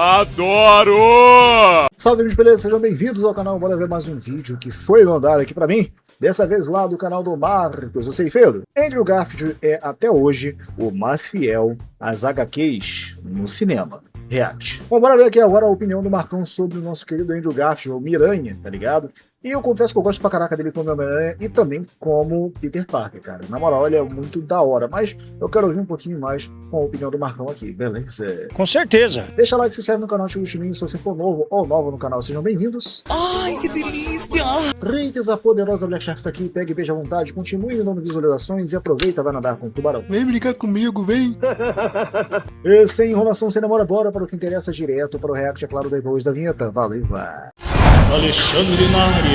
Adoro! Salve, meus beleza, sejam bem-vindos ao canal. Bora ver mais um vídeo que foi mandado aqui pra mim. Dessa vez lá do canal do Marcos, o Ceifeiro. Andrew Garfield é até hoje o mais fiel às HQs no cinema. React. Bom, bora ver aqui agora a opinião do Marcão sobre o nosso querido Andrew Garfield, o Miranha, tá ligado? E eu confesso que eu gosto pra caraca dele como Homem-Aranha e também como Peter Parker, cara. Na moral, ele é muito da hora, mas eu quero ouvir um pouquinho mais com a opinião do Marcão aqui, beleza? Com certeza. Deixa like, se inscreve no canal, ativa o sininho se você for novo ou nova no canal, sejam bem-vindos. Ai, que delícia! Haters, a poderosa Black Shark está aqui, pega e beija à vontade, continue me dando visualizações e aproveita, vai nadar com o tubarão. Vem brincar comigo, vem! E sem enrolação, sem demora, bora para o que interessa direto para o react, é claro, depois da vinheta. Valeu, vai! Alexandre na área.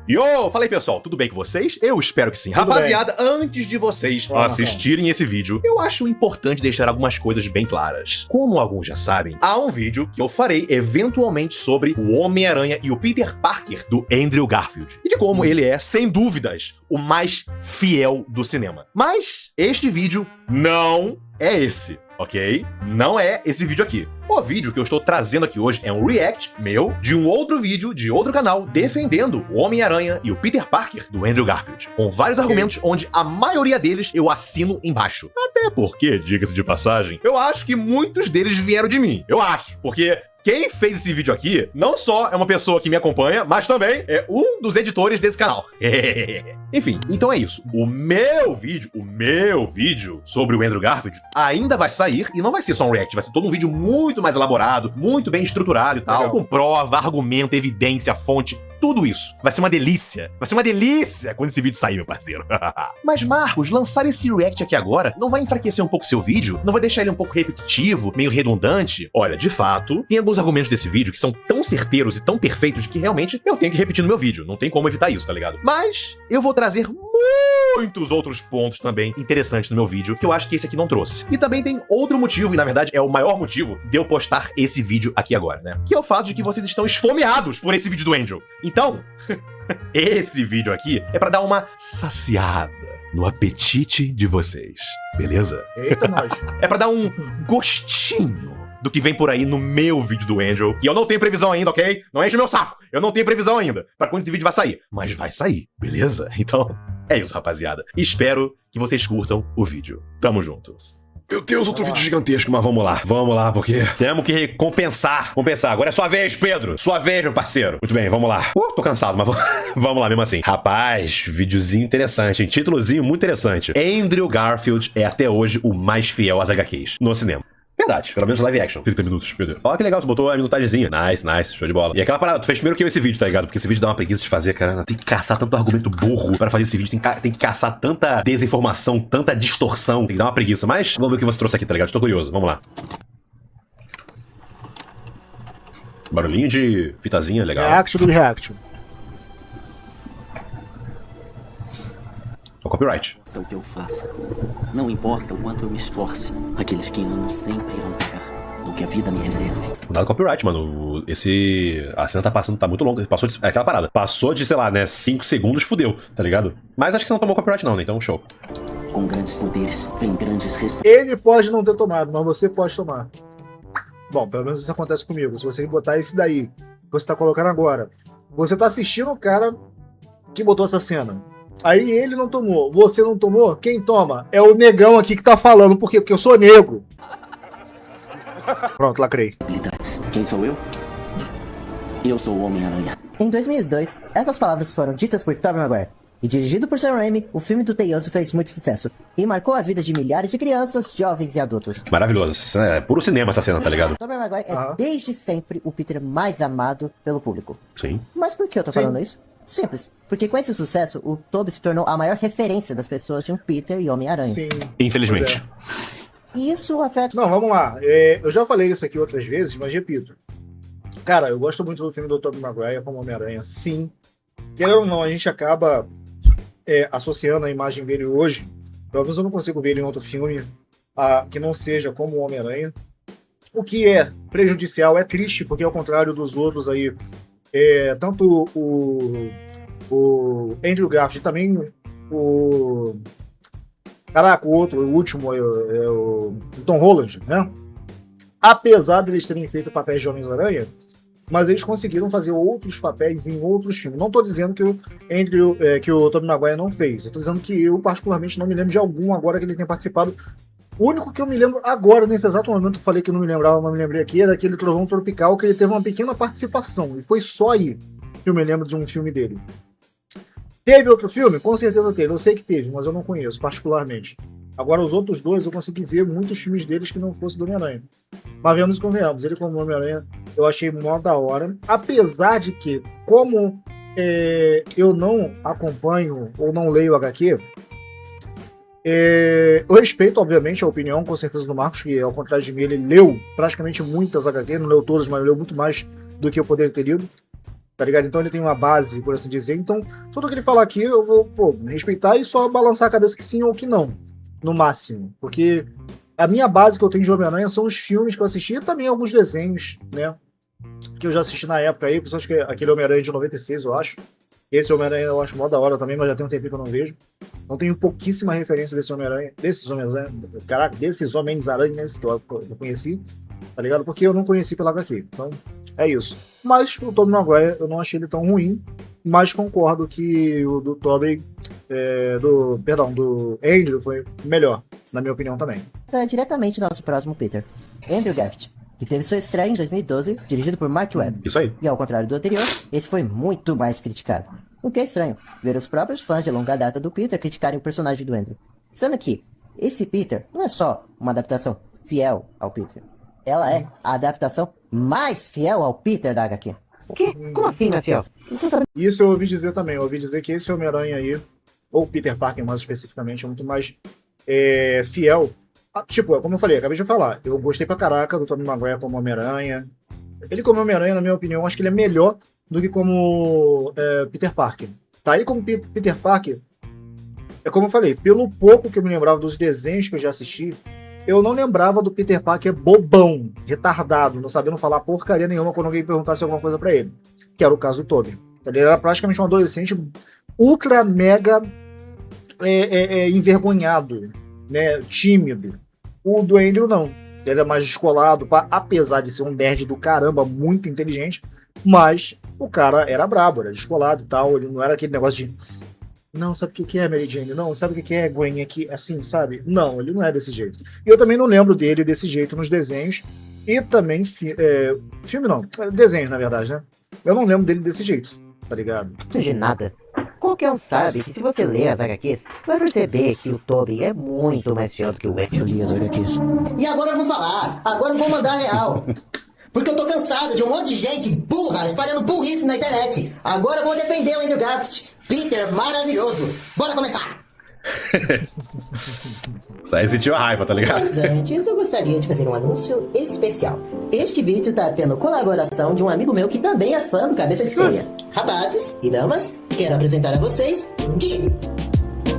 Yo, fala aí pessoal, tudo bem com vocês? Eu espero que sim. Tudo Rapaziada, antes de vocês assistirem esse vídeo, eu acho importante deixar algumas coisas bem claras. Como alguns já sabem, há um vídeo que eu farei eventualmente sobre o Homem-Aranha e o Peter Parker do Andrew Garfield. E de como ele é, sem dúvidas, o mais fiel do cinema. Mas este vídeo não é esse. Ok? Não é esse vídeo aqui. O vídeo que eu estou trazendo aqui hoje é um react meu de um outro vídeo de outro canal defendendo o Homem-Aranha e o Peter Parker do Andrew Garfield, com vários argumentos onde a maioria deles eu assino embaixo. Até porque, diga-se de passagem, eu acho que muitos deles vieram de mim. Eu acho, porque quem fez esse vídeo aqui não só é uma pessoa que me acompanha, mas também é um dos editores desse canal. Enfim, então é isso. O meu vídeo sobre o Andrew Garfield ainda vai sair, e não vai ser só um react, vai ser todo um vídeo muito mais elaborado, muito bem estruturado e tal, com prova, argumento, evidência, fonte, tudo isso. Vai ser uma delícia. Vai ser uma delícia quando esse vídeo sair, meu parceiro. Mas, Marcos, lançar esse react aqui agora não vai enfraquecer um pouco seu vídeo? Não vai deixar ele um pouco repetitivo, meio redundante? Olha, de fato, tem alguns argumentos desse vídeo que são tão certeiros e tão perfeitos que realmente eu tenho que repetir no meu vídeo. Não tem como evitar isso, tá ligado? Mas eu vou trazer muitos outros pontos também interessantes no meu vídeo que eu acho que esse aqui não trouxe. E também tem outro motivo, e na verdade é o maior motivo de eu postar esse vídeo aqui agora, né? Que é o fato de que vocês estão esfomeados por esse vídeo do Andrew. Então, esse vídeo aqui é pra dar uma saciada no apetite de vocês, beleza? Eita, nós. É pra dar um gostinho do que vem por aí no meu vídeo do Andrew. E eu não tenho previsão ainda, ok? Não enche o meu saco. Eu não tenho previsão ainda pra quando esse vídeo vai sair. Mas vai sair, beleza? Então, é isso, rapaziada. Espero que vocês curtam o vídeo. Tamo junto. Meu Deus, outro vídeo gigantesco, mas vamos lá, porque temos que compensar. Agora é sua vez, Pedro. Sua vez, meu parceiro. Muito bem, vamos lá. Tô cansado, mas vamos lá mesmo assim. Rapaz, videozinho interessante, hein? Títulozinho muito interessante. Andrew Garfield é até hoje o mais fiel às HQs no cinema. Verdade, pelo menos live action. 30 minutos, Pedro. Olha que legal, você botou a minutagemzinha. Nice, show de bola. E aquela parada, tu fez primeiro que eu esse vídeo, tá ligado? Porque esse vídeo dá uma preguiça de fazer, cara. Tem que caçar tanto argumento burro para fazer esse vídeo. Tem que caçar tanta desinformação, tanta distorção. Tem que dar uma preguiça. Mas vamos ver o que você trouxe aqui, tá ligado? Estou curioso. Vamos lá. Barulhinho de fitazinha, legal. React do react. O copyright. O que eu faça, não importa o quanto eu me esforce, aqueles que amam sempre irão pagar do que a vida me reserve. Dado copyright, mano. A cena tá passando, tá muito longa. Passou de, é aquela parada. Passou de, sei lá, né, 5 segundos, fudeu, tá ligado? Mas acho que você não tomou copyright não, né? Então, show. Com grandes poderes, vem grandes responsabilidades. Ele pode não ter tomado, mas você pode tomar. Bom, pelo menos isso acontece comigo. Se você botar esse daí, que você tá colocando agora, você tá assistindo o cara que botou essa cena. Aí ele não tomou, você não tomou, quem toma? É o negão aqui que tá falando. Por quê? Porque eu sou negro. Pronto, lacrei. Quem sou eu? Eu sou o Homem-Aranha. Em 2002, essas palavras foram ditas por Tobey Maguire. E dirigido por Sam Raimi, o filme do Teioso fez muito sucesso. E marcou a vida de milhares de crianças, jovens e adultos. Maravilhoso. É puro cinema essa cena, tá ligado? Tobey Maguire é desde sempre o Peter mais amado pelo público. Sim. Mas por que eu tô falando isso? Simples. Porque com esse sucesso, o Tobey se tornou a maior referência das pessoas de um Peter e Homem-Aranha. Sim. Infelizmente. E isso afeta... Não, vamos lá. Eu já falei isso aqui outras vezes, mas repito. Cara, eu gosto muito do filme do Tobey Maguire como Homem-Aranha, sim. Querendo ou não, a gente acaba associando a imagem dele hoje. Pelo menos eu não consigo ver ele em outro filme que não seja como o Homem-Aranha. O que é prejudicial, é triste, porque ao contrário dos outros aí, tanto o Andrew Garfield, também o Caraca, o último é o Tom Holland, né? Apesar de eles terem feito papéis de Homens-Aranha, mas eles conseguiram fazer outros papéis em outros filmes. Não estou dizendo que o Tobey Maguire não fez. Eu tô dizendo que eu, particularmente, não me lembro de algum agora que ele tenha participado. O único que eu me lembro agora, nesse exato momento, eu falei que não me lembrava, não me lembrei aqui, é daquele Trovão Tropical, que ele teve uma pequena participação. E foi só aí que eu me lembro de um filme dele. Teve outro filme? Com certeza teve. Eu sei que teve, mas eu não conheço, particularmente. Agora, os outros dois, eu consegui ver muitos filmes deles que não fosse do Homem-Aranha. Mas vemos e convenhamos, ele como Homem-Aranha, eu achei mó da hora. Apesar de que, como eu não acompanho ou não leio HQ, eu respeito, obviamente, a opinião, com certeza, do Marcos, que ao contrário de mim, ele leu praticamente muitas HQ, não leu todas, mas leu muito mais do que eu poderia ter lido. Tá ligado? Então ele tem uma base, por assim dizer. Então, tudo que ele falar aqui, eu vou respeitar e só balançar a cabeça que sim ou que não. No máximo. Porque a minha base que eu tenho de Homem-Aranha são os filmes que eu assisti e também alguns desenhos, né? Que eu já assisti na época aí. Pessoas que aquele Homem-Aranha de 96, eu acho. Esse Homem-Aranha eu acho mó da hora também, mas já tem um tempinho que eu não vejo. Então tenho pouquíssima referência desse Homem-Aranha. Desses Homens-Aranhas que eu conheci. Tá ligado? Porque eu não conheci pela HQ. Então, é isso. Mas o Tobey Maguire, eu não achei ele tão ruim. Mas concordo que o do Tobey, do Andrew foi melhor, na minha opinião também. Diretamente nosso próximo Peter, Andrew Garfield, que teve sua estreia em 2012, dirigido por Mark Webb. Isso aí. E ao contrário do anterior, esse foi muito mais criticado. O que é estranho, ver os próprios fãs de longa data do Peter criticarem o personagem do Andrew. Sendo que esse Peter não é só uma adaptação fiel ao Peter. Ela é a adaptação mais fiel ao Peter da HQ. O quê? Como assim, Marcel? Isso eu ouvi dizer também. Eu ouvi dizer que esse Homem-Aranha aí, ou Peter Parker mais especificamente, é muito mais fiel. Tipo, como eu falei, acabei de falar. Eu gostei pra caraca do Tobey Maguire como Homem-Aranha. Ele como Homem-Aranha, na minha opinião, acho que ele é melhor do que como Peter Parker. Tá? Ele como Peter Parker, é como eu falei, pelo pouco que eu me lembrava dos desenhos que eu já assisti, eu não lembrava do Peter Parker bobão, retardado, não sabendo falar porcaria nenhuma quando alguém perguntasse alguma coisa pra ele. Que era o caso do Tobey. Ele era praticamente um adolescente ultra mega envergonhado, né, tímido. O do Andrew não. Ele era mais descolado, apesar de ser um nerd do caramba, muito inteligente, mas o cara era brabo, era descolado e tal. Ele não era aquele negócio de não, sabe o que é Mary Jane? Não, sabe o que é Gwen aqui? Assim, sabe? Não, ele não é desse jeito. E eu também não lembro dele desse jeito nos desenhos. E também, filme não, desenhos na verdade, né? Eu não lembro dele desse jeito, tá ligado? De nada. Qualquer um sabe que se você ler as HQs, vai perceber que o Tobey é muito mais fiel do que o Andrew. Eu li as HQs. E agora eu vou falar, agora eu vou mandar real. Porque eu tô cansado de um monte de gente burra espalhando burrice na internet. Agora eu vou defender o Andrew Garfield. Peter maravilhoso. Bora começar! Sai sentiu a raiva, tá ligado? Mas antes eu gostaria de fazer um anúncio especial. Este vídeo tá tendo colaboração de um amigo meu que também é fã do Cabeça de Telha. Rapazes e damas, quero apresentar a vocês Gui.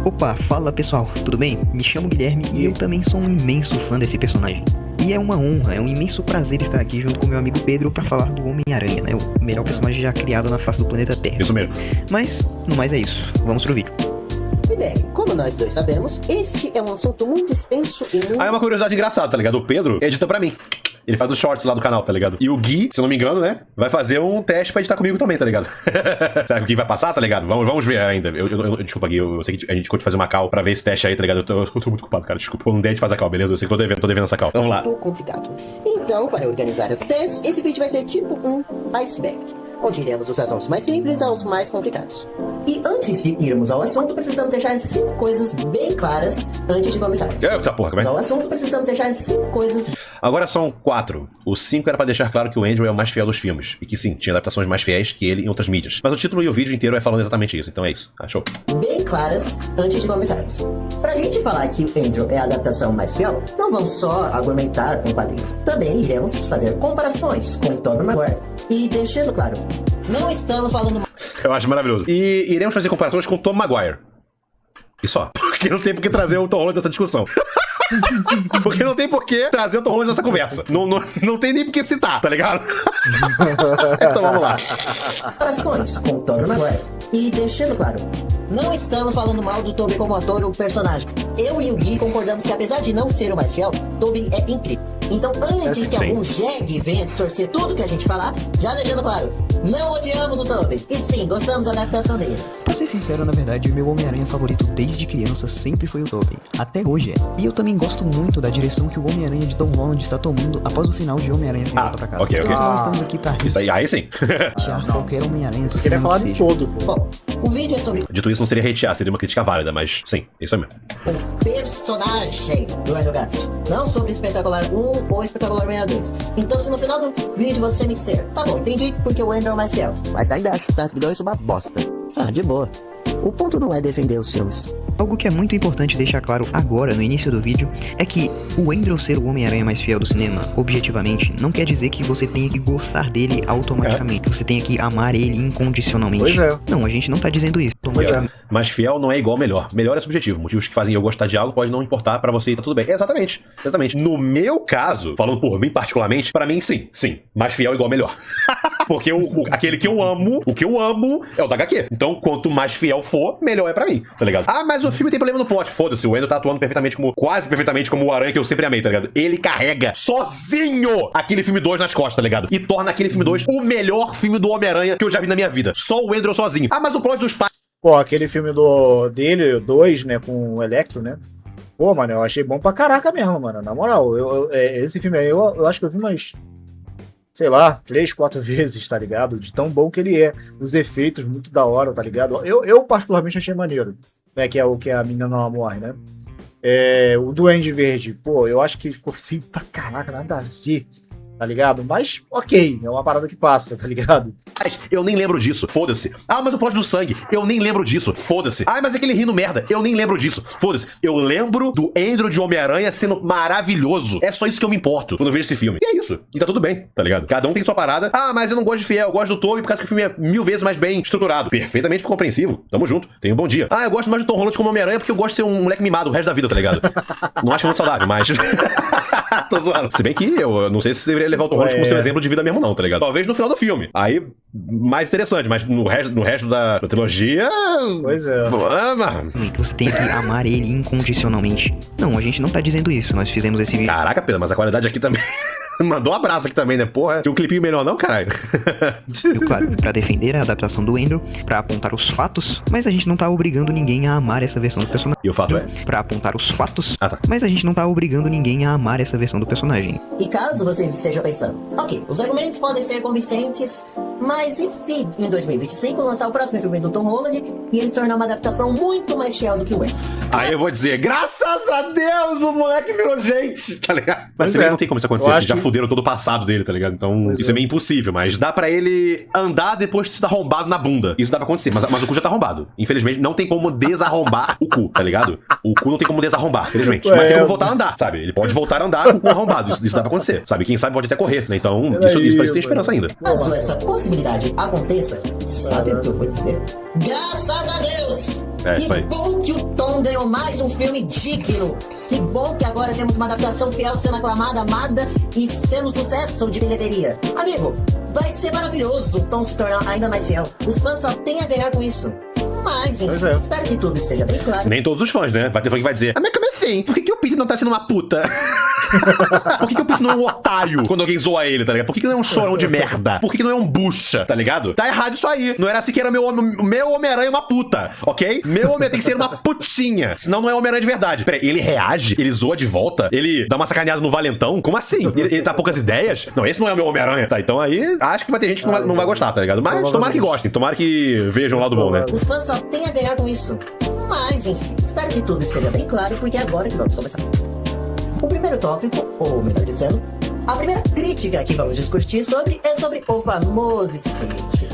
Opa, fala pessoal, tudo bem? Me chamo Guilherme e eu também sou um imenso fã desse personagem. E é uma honra, é um imenso prazer estar aqui junto com meu amigo Pedro para falar do Homem-Aranha, né? O melhor personagem já criado na face do planeta Terra. Isso mesmo. Mas, no mais é isso. Vamos pro vídeo. E bem, como nós dois sabemos, este é um assunto muito extenso e muito... Aí uma curiosidade engraçada, tá ligado? O Pedro edita pra mim. Ele faz os shorts lá do canal, tá ligado? E o Gui, se eu não me engano, né? Vai fazer um teste pra editar comigo também, tá ligado? Será que o Gui vai passar, tá ligado? Vamos ver ainda. Desculpa, Gui, eu sei que a gente curte fazer uma call pra ver esse teste aí, tá ligado? Eu tô muito culpado, cara. Desculpa. Eu não dei de fazer a call, beleza? Eu sei que tô devendo essa call. Vamos lá. Muito complicado. Então, para organizar as ideias, esse vídeo vai ser tipo um iceberg, onde iremos dos assuntos mais simples aos mais complicados. E antes de irmos ao assunto, precisamos deixar 5 coisas bem claras antes de começarmos. Eita porra, como é? Ao assunto, precisamos deixar 5 coisas... Agora são 4. O 5 era pra deixar claro que o Andrew é o mais fiel dos filmes. E que sim, tinha adaptações mais fiéis que ele em outras mídias. Mas o título e o vídeo inteiro é falando exatamente isso. Então é isso. Achou? Bem claras antes de começarmos. Pra gente falar que o Andrew é a adaptação mais fiel, não vamos só argumentar com quadrinhos. Também iremos fazer comparações com o Tobey Maguire. E deixando claro, não estamos falando... Eu acho maravilhoso. E iremos fazer comparações com o Tom Maguire. E só. Porque não tem por que trazer o Tom Holland nessa discussão. Porque não tem por que trazer o Tom Holland nessa conversa. Não tem nem por que citar, tá ligado? Então vamos lá. Comparações com o Tobey Maguire. E deixando claro, não estamos falando mal do Tobey como ator ou personagem. Eu e o Gui concordamos que apesar de não ser o mais fiel, Tobey é incrível. Então, antes que algum jegue venha distorcer tudo que a gente falar, já deixando claro, não odiamos o Tobey, e sim, gostamos da adaptação dele. Pra ser sincero, na verdade, o meu Homem-Aranha favorito desde criança sempre foi o Tobey. Até hoje é. E eu também gosto muito da direção que o Homem-Aranha de Tom Holland está tomando após o final de Homem-Aranha Sem Volta Pra Casa. Ok. Portanto, nós estamos aqui pra Isso aí sim. hatear qualquer Homem-Aranha do Queria cinema falar que de seja. todo, pô. Bom, o vídeo é sobre Dito isso, não seria hatear, seria uma crítica válida, mas sim, isso aí mesmo. o personagem do Andrew Garfield, não sobre Espetacular 1 ou Espetacular 62. Então, se no final do vídeo você me disser, tá bom, entendi porque o Andrew é mais fiel, mas ainda acho das bilhões uma bosta. Ah, de boa. O ponto não é defender os filmes. Algo que é muito importante deixar claro agora, no início do vídeo, é que o Andrew ser o Homem-Aranha mais fiel do cinema, objetivamente, não quer dizer que você tenha que gostar dele automaticamente, que você tenha que amar ele incondicionalmente. Pois é. Não, a gente não tá dizendo isso. Pois é. Mas fiel não é igual melhor. Melhor é subjetivo. Motivos que fazem eu gostar de algo pode não importar pra você e tá tudo bem. Exatamente. No meu caso, falando por mim particularmente, pra mim sim. Mas fiel é igual melhor. Porque aquele que eu amo, o que eu amo é o da HQ. Então, quanto mais fiel for, melhor é pra mim, tá ligado? Ah, mas o filme tem problema no plot. Foda-se, o Andrew tá atuando quase perfeitamente como o Aranha que eu sempre amei, tá ligado? Ele carrega sozinho aquele filme 2 nas costas, tá ligado? E torna aquele filme 2 o melhor filme do Homem-Aranha que eu já vi na minha vida. Só o Andrew sozinho. Ah, mas o plot dos pais... Pô, aquele filme dele, 2, né, com o Electro, né? Pô, mano, eu achei bom pra caraca mesmo, mano. Na moral, esse filme aí, eu acho que eu vi umas, sei lá, 3, 4 vezes, tá ligado? De tão bom que ele é. Os efeitos, muito da hora, tá ligado? Eu particularmente achei maneiro, né? Que é o que a menina não morre, né? O Duende Verde, pô, eu acho que ficou feio pra caraca, nada a ver, tá ligado? Mas, ok, é uma parada que passa, tá ligado? Eu nem lembro disso, foda-se. Ah, mas o plot do sangue, eu nem lembro disso, foda-se. Ah, mas aquele rindo merda, eu nem lembro disso, foda-se. Eu lembro do Andrew de Homem-Aranha sendo maravilhoso. É só isso que eu me importo quando eu vejo esse filme. E é isso. E tá tudo bem, tá ligado? Cada um tem sua parada. Ah, mas eu não gosto de fiel, eu gosto do Tobey por causa que o filme é 1000 vezes mais bem estruturado. Perfeitamente compreensivo. Tamo junto. Tenha um bom dia. Ah, eu gosto mais do Tom Holland como Homem-Aranha porque eu gosto de ser um moleque mimado o resto da vida, tá ligado? Não acho muito saudável, mas... Tô zoando. Se bem que eu não sei se você deveria levar o Tom Holland como seu exemplo de vida mesmo não, tá ligado? Talvez no final do filme. Aí, mais interessante, mas no resto da trilogia... Pois é. Que você tem que amar ele incondicionalmente. Não, a gente não tá dizendo isso. Nós fizemos esse vídeo. Caraca, Pedro, mas a qualidade aqui também... Mandou um abraço aqui também, né? Porra, tinha um clipinho melhor não, caralho? Claro, pra defender a adaptação do Andrew, pra apontar os fatos, mas a gente não tá obrigando ninguém a amar essa versão do personagem. E o fato é? Pra apontar os fatos, tá. Mas a gente não tá obrigando ninguém a amar essa versão do personagem. E caso vocês estejam pensando, ok, os argumentos podem ser convincentes, mas e se em 2025 lançar o próximo filme do Tom Holland e ele se tornar uma adaptação muito mais fiel do que o Andrew? Aí eu vou dizer, graças a Deus o moleque virou gente, tá ligado? Mas também não tem como isso acontecer, já fuderam todo o passado dele, tá ligado? Então isso é meio impossível, mas dá pra ele andar depois de se dar arrombado na bunda. Isso dá pra acontecer, mas o cu já tá arrombado. Infelizmente não tem como desarrombar o cu, tá ligado? O cu não tem como desarrombar, infelizmente. Mas tem como voltar a andar, sabe? Ele pode voltar a andar com o cu arrombado, isso dá pra acontecer, sabe? Quem sabe pode até correr, né? Então isso tem esperança ainda. Caso essa possibilidade aconteça, sabe o que eu vou dizer? Graças a Deus! Isso aí. Que bom que o Tom ganhou mais um filme digno. Que bom que agora temos uma adaptação fiel sendo aclamada, amada e sendo sucesso de bilheteria. Amigo, vai ser maravilhoso o Tom se tornar ainda mais fiel. Os fãs só têm a ganhar com isso. Mas, enfim, espero que tudo esteja bem claro. Nem todos os fãs, né? Vai ter fã que vai dizer, mas como assim? Por que o Peter não tá sendo uma puta? Por que o Peter não é um otário quando alguém zoa ele, tá ligado? Por que não é um chorão de merda? Por que não é um bucha, tá ligado? Tá errado isso aí. Não era assim que era meu Homem-Aranha uma puta, ok? Meu Homem tem que ser uma putinha. Senão não é Homem-Aranha de verdade. Peraí, ele reage? Ele zoa de volta? Ele dá uma sacaneada no valentão? Como assim? Ele tá poucas ideias? Não, esse não é o meu Homem-Aranha. Tá, então aí acho que vai ter gente que não vai gostar, tá ligado? Mas tomara que gostem. Tomara que vejam o lado bom, né? Os fãs só têm a ganhar com isso. Mas, enfim, espero que tudo esteja bem claro, porque é agora que vamos começar. O primeiro tópico, ou melhor dizendo, a primeira crítica que vamos discutir é sobre o famoso skate.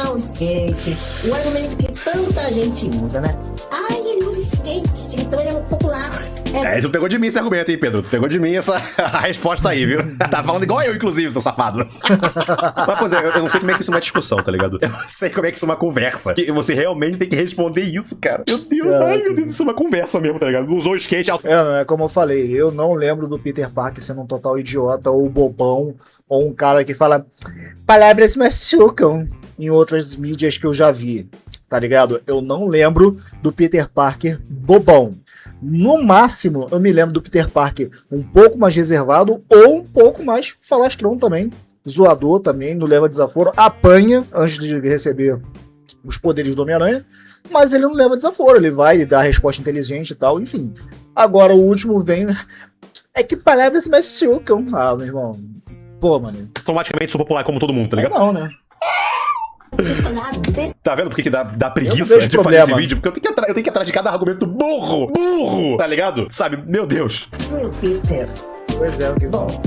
Ah, o skate, o argumento que tanta gente usa, né? Ah, ele usa skate, então ele é muito popular. Tu pegou de mim esse argumento, hein, Pedro? Tu pegou de mim essa a resposta aí, viu? Tá falando igual eu, inclusive, seu safado. Mas, pois é, eu não sei como é que isso é uma discussão, tá ligado? Eu não sei como é que isso é uma conversa. Que você realmente tem que responder isso, cara. Meu Deus, ai meu Deus, isso é uma conversa mesmo, tá ligado? Usou o skate... É como eu falei, eu não lembro do Peter Parker sendo um total idiota ou bobão, ou um cara que fala palavras machucam em outras mídias que eu já vi, tá ligado? Eu não lembro do Peter Parker bobão. No máximo, eu me lembro do Peter Parker um pouco mais reservado ou um pouco mais falastrão também. Zoador também, não leva desaforo. Apanha antes de receber os poderes do Homem-Aranha. Mas ele não leva desaforo, ele vai dar a resposta inteligente e tal, enfim. Agora o último vem... É que palavras machucam. Ah, meu irmão. Pô, mano. Automaticamente sou popular como todo mundo, tá ligado? Não, né? Tá vendo por que dá preguiça de fazer esse vídeo? Porque eu tenho que ir atrás de cada argumento burro, tá ligado? Sabe? Meu Deus. Peter. Pois é, o que... Bom,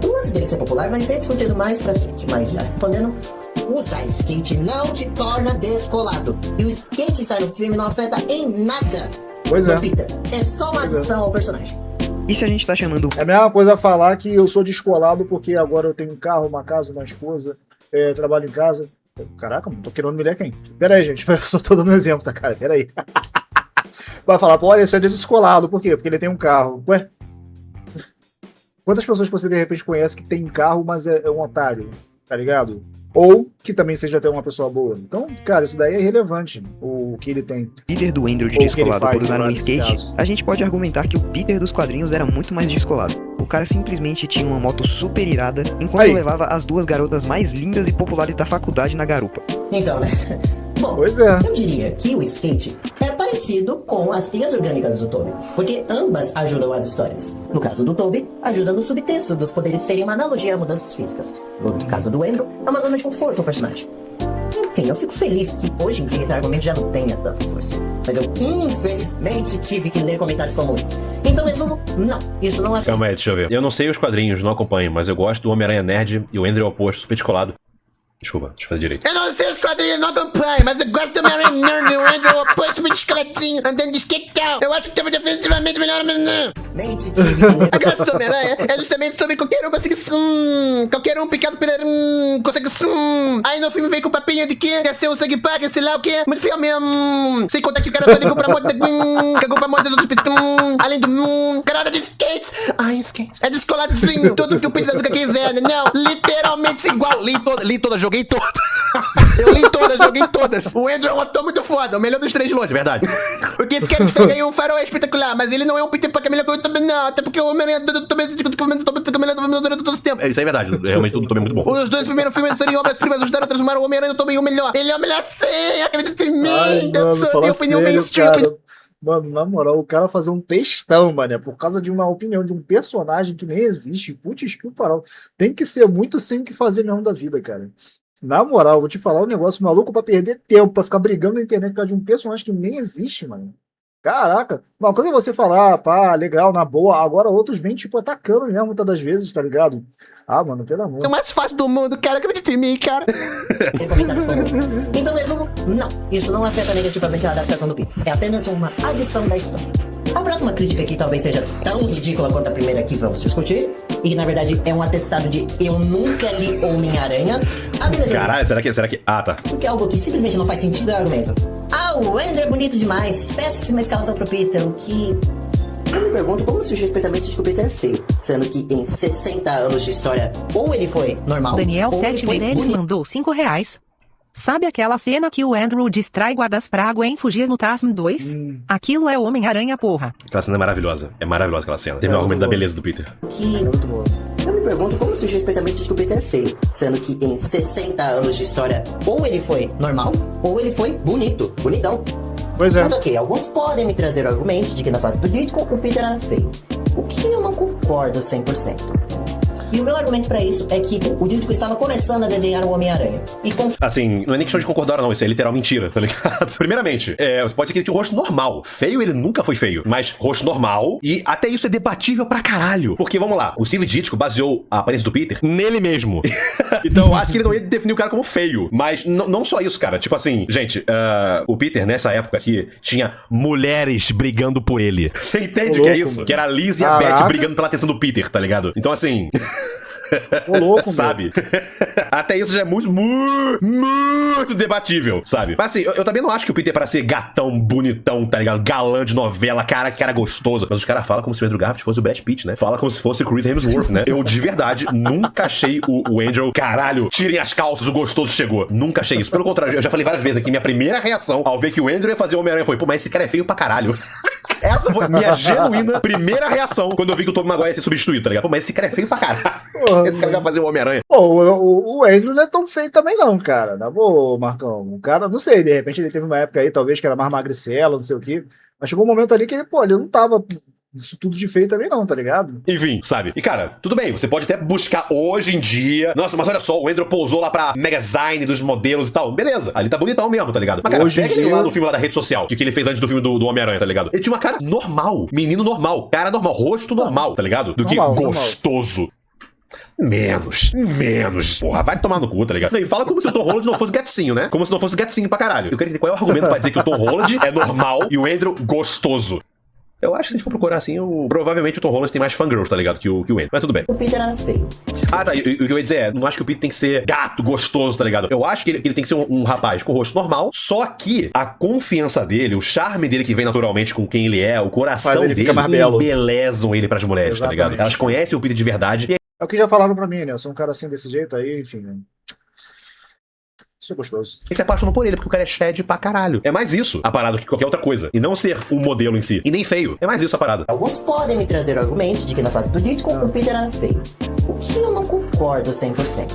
o lance dele ser popular vai ser discutido mais pra frente, mas já respondendo, usar skate não te torna descolado. E o skate estar no filme não afeta em nada. Pois é. Peter, é só uma adição ao personagem. E se a gente tá chamando É a mesma coisa falar que eu sou descolado porque agora eu tenho um carro, uma casa, uma esposa, trabalho em casa. Caraca, mano, tô querendo humilhar quem? Pera aí, gente, eu só tô dando um exemplo, tá, cara? Pera aí. Vai falar, pô, olha, esse é descolado. Por quê? Porque ele tem um carro. Ué? Quantas pessoas você de repente conhece que tem carro, mas é um otário, tá ligado? Ou que também seja até uma pessoa boa. Então, cara, isso daí é irrelevante, o que ele tem. líder do Andrew de Ou o que ele descolado faz, por usar um nesse skate, caso. a gente pode argumentar que o Peter dos quadrinhos era muito mais descolado. O cara simplesmente tinha uma moto super irada, enquanto Aí. levava as duas garotas mais lindas e populares da faculdade na garupa. Então, né? Bom, Pois é. eu diria que o skate é parecido com as teias orgânicas do Tobey, porque ambas ajudam as histórias. No caso do Tobey, ajuda no subtexto dos poderes serem uma analogia a mudanças físicas. No caso do Andrew, é uma zona de conforto ao personagem. Enfim, eu fico feliz que hoje em dia esse argumento já não tenha tanta força. Mas eu, infelizmente, tive que ler comentários como esse. Então, resumo, não, isso não é... Calma aí, deixa eu ver. Eu não sei os quadrinhos, não acompanho, mas eu gosto do Homem-Aranha Nerd e o Andrew é o oposto, super descolado. Desculpa, deixa eu fazer direito. Eu não sei os quadrinhos, não acompanho, mas eu gosto do Homem-Aranha Nerd, o Andrew, o oposto, muito esqueletinho, andando de skatão. Eu acho que tava definitivamente melhor, mas não. Infelizmente, tive que ler... A graça do Homem-Aranha é justamente sobre qualquer um conseguir qualquer um picado pela consegue Aí no filme vem com o papinho de que quer ser o sangue paga, sei lá o que. Muito filme, sem contar que o cara só ligou pra moto cagou pra moto dos outros além do carada de skate. Ai, skate. É descoladinho, tudo que o Peter das quiser, né? Não, literalmente igual. Li todas, joguei todas. Eu li todas, joguei todas. O Andrew é um ator muito foda, o melhor dos três de longe, verdade. Porque esse cara ganhou um farol espetacular, mas ele não é um Peter Parker melhor que eu também não, até porque o Homem-Aranha também durante todo esse tempo. Isso aí é verdade, realmente tudo também é muito bom. Os dois primeiros filmes seriam obras-primas, ajudaram a transformar o Homem-Aranha também o melhor. Ele é o melhor sim, acredita em mim. Ai, Eu mano, sou fala de opinião sério, mainstream. cara. Mano, na moral, o cara fazer um textão, mano, é por causa de uma opinião de um personagem que nem existe. Putz, que paral. Tem que ser muito sem o que fazer mesmo da vida, cara. Na moral, vou te falar um negócio maluco pra perder tempo, pra ficar brigando na internet por causa de um personagem que nem existe, mano. Caraca. Uma coisa é você falar, pá, legal, na boa. Agora outros vêm, tipo, atacando mesmo muitas das vezes, tá ligado? Ah, mano, pelo amor. É o mais fácil do mundo, cara, acredita em mim, cara. Em comentários como esse. Então, resumo, não, isso não afeta negativamente a adaptação do Peter. É apenas uma adição da história. A próxima crítica aqui talvez seja tão ridícula quanto a primeira que vamos discutir, e que na verdade é um atestado de eu nunca li Homem-Aranha. Apenas Caralho, será que... Ah, tá. porque é algo que simplesmente não faz sentido é o argumento. Ah, o Andrew é bonito demais, péssima escalação pro Peter, o que... Eu me pergunto como surgiu especialmente de que o Peter é feio, sendo que em 60 anos de história, ou ele foi normal, Daniel ou ele Sete foi Meirelles bonito. mandou R$5. Sabe aquela cena que o Andrew distrai guardas pra Gwen fugir no Tasm 2? Aquilo é Homem-Aranha, porra. Aquela cena é maravilhosa. É maravilhosa aquela cena. Teve um argumento da beleza do Peter. Que... Muito bom. Eu me pergunto como surgiu especialmente de que o Peter é feio, sendo que em 60 anos de história, ou ele foi normal, ou ele foi bonito, bonitão. Pois é. Mas ok, alguns podem me trazer o argumento de que na fase do Ditko o Peter era feio, o que eu não concordo 100%. E o meu argumento pra isso é que o Ditko estava começando a desenhar o Homem-Aranha. E com... Assim, não é nem questão de concordar, não. Isso é literal mentira, tá ligado? Primeiramente, pode ser que ele tinha um rosto normal. Feio, ele nunca foi feio. Mas rosto normal. E até isso é debatível pra caralho. Porque, vamos lá, o Steve Ditko baseou a aparência do Peter nele mesmo. Então, eu acho que ele não ia definir o cara como feio. Mas não só isso, cara. Tipo assim, gente, o Peter, nessa época aqui, tinha mulheres brigando por ele. Você entende o que é isso? Mano. Que era a Liz e a Caraca. Beth brigando pela atenção do Peter, tá ligado? Então, assim... Ô, louco, sabe? Até isso já é muito debatível, sabe? Mas assim, eu também não acho que o Peter é pra ser gatão, bonitão, tá ligado? Galã de novela, cara gostoso. Mas os caras falam como se o Andrew Garfield fosse o Brad Pitt, né? Fala como se fosse o Chris Hemsworth, né? Eu, de verdade, nunca achei o Andrew, caralho, tirem as calças, o gostoso chegou. Nunca achei isso. Pelo contrário, eu já falei várias vezes aqui, minha primeira reação ao ver que o Andrew ia fazer o Homem-Aranha foi, pô, mas esse cara é feio pra caralho. Essa foi minha genuína primeira reação quando eu vi que o Tobey Maguire ia ser substituído, tá ligado? Pô, mas esse cara é feio pra caralho. Esse cara vai fazer o Homem-Aranha. Pô, o Andrew não é tão feio também não, cara. Na boa, Marcão. O cara, não sei, de repente ele teve uma época aí, talvez, que era mais magricelo, não sei o quê. Mas chegou um momento ali que ele, pô, ele não tava isso tudo de feio também não, tá ligado? Enfim, sabe? E cara, tudo bem, você pode até buscar hoje em dia. Nossa, mas olha só, o Andrew pousou lá pra Magazine dos modelos e tal. Beleza, ali tá bonitão mesmo, tá ligado? Mas cara, Hoje em pega ele dia- lá no filme lá da rede social, que ele fez antes do filme do Homem-Aranha, tá ligado? Ele tinha uma cara normal, menino normal, cara normal, rosto normal, tá ligado? Do Normal, que normal. gostoso. Menos. Porra, vai tomar no cu, tá ligado? E fala como se o Tom Holland não fosse gatinho, né? Como se não fosse gatinho pra caralho. Eu quero entender qual é o argumento pra dizer que o Tom Holland é normal e o Andrew gostoso. Eu acho que se a gente for procurar assim, provavelmente o Tom Holland tem mais fangirls, tá ligado? Que o Andrew. Mas tudo bem. O Peter era feio. Ah, tá. E o que eu ia dizer é, não acho que o Peter tem que ser gato, gostoso, tá ligado? Eu acho que ele tem que ser um rapaz com rosto normal, só que a confiança dele, o charme dele que vem naturalmente com quem ele é, o coração Faz ele dele, ficar mais belo. embelezam ele pras mulheres, Exatamente. tá ligado? Elas conhecem o Peter de verdade e É o que já falaram pra mim, né? Eu sou um cara assim desse jeito aí, enfim. Né? Isso é gostoso. se apaixonam por ele, porque o cara é shed pra caralho. É mais isso a parada que qualquer outra coisa. E não ser o modelo em si. E nem feio. É mais isso a parada. Alguns podem me trazer o argumento de que na fase do Ditko o Peter era feio. O que eu não concordo 100%.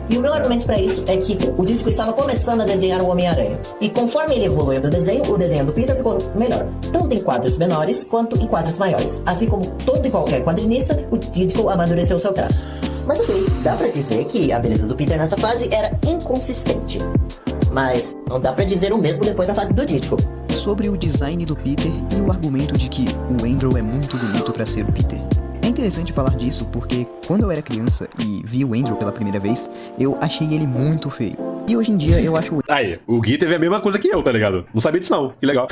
E o meu argumento pra isso é que o Ditko estava começando a desenhar o Homem-Aranha. E conforme ele evoluiu no desenho, o desenho do Peter ficou melhor. Tanto em quadros menores quanto em quadros maiores. Assim como todo e qualquer quadrinista, o Ditko amadureceu seu traço. Mas ok, dá pra dizer que a beleza do Peter nessa fase era inconsistente. Mas não dá pra dizer o mesmo depois da fase do Ditko. Sobre o design do Peter e o argumento de que o Andrew é muito bonito pra ser o Peter. É interessante falar disso porque quando eu era criança e vi o Andrew pela primeira vez, eu achei ele muito feio. E hoje em dia eu acho Aí, o Gui teve a mesma coisa que eu, tá ligado? Não sabia disso não. Que legal.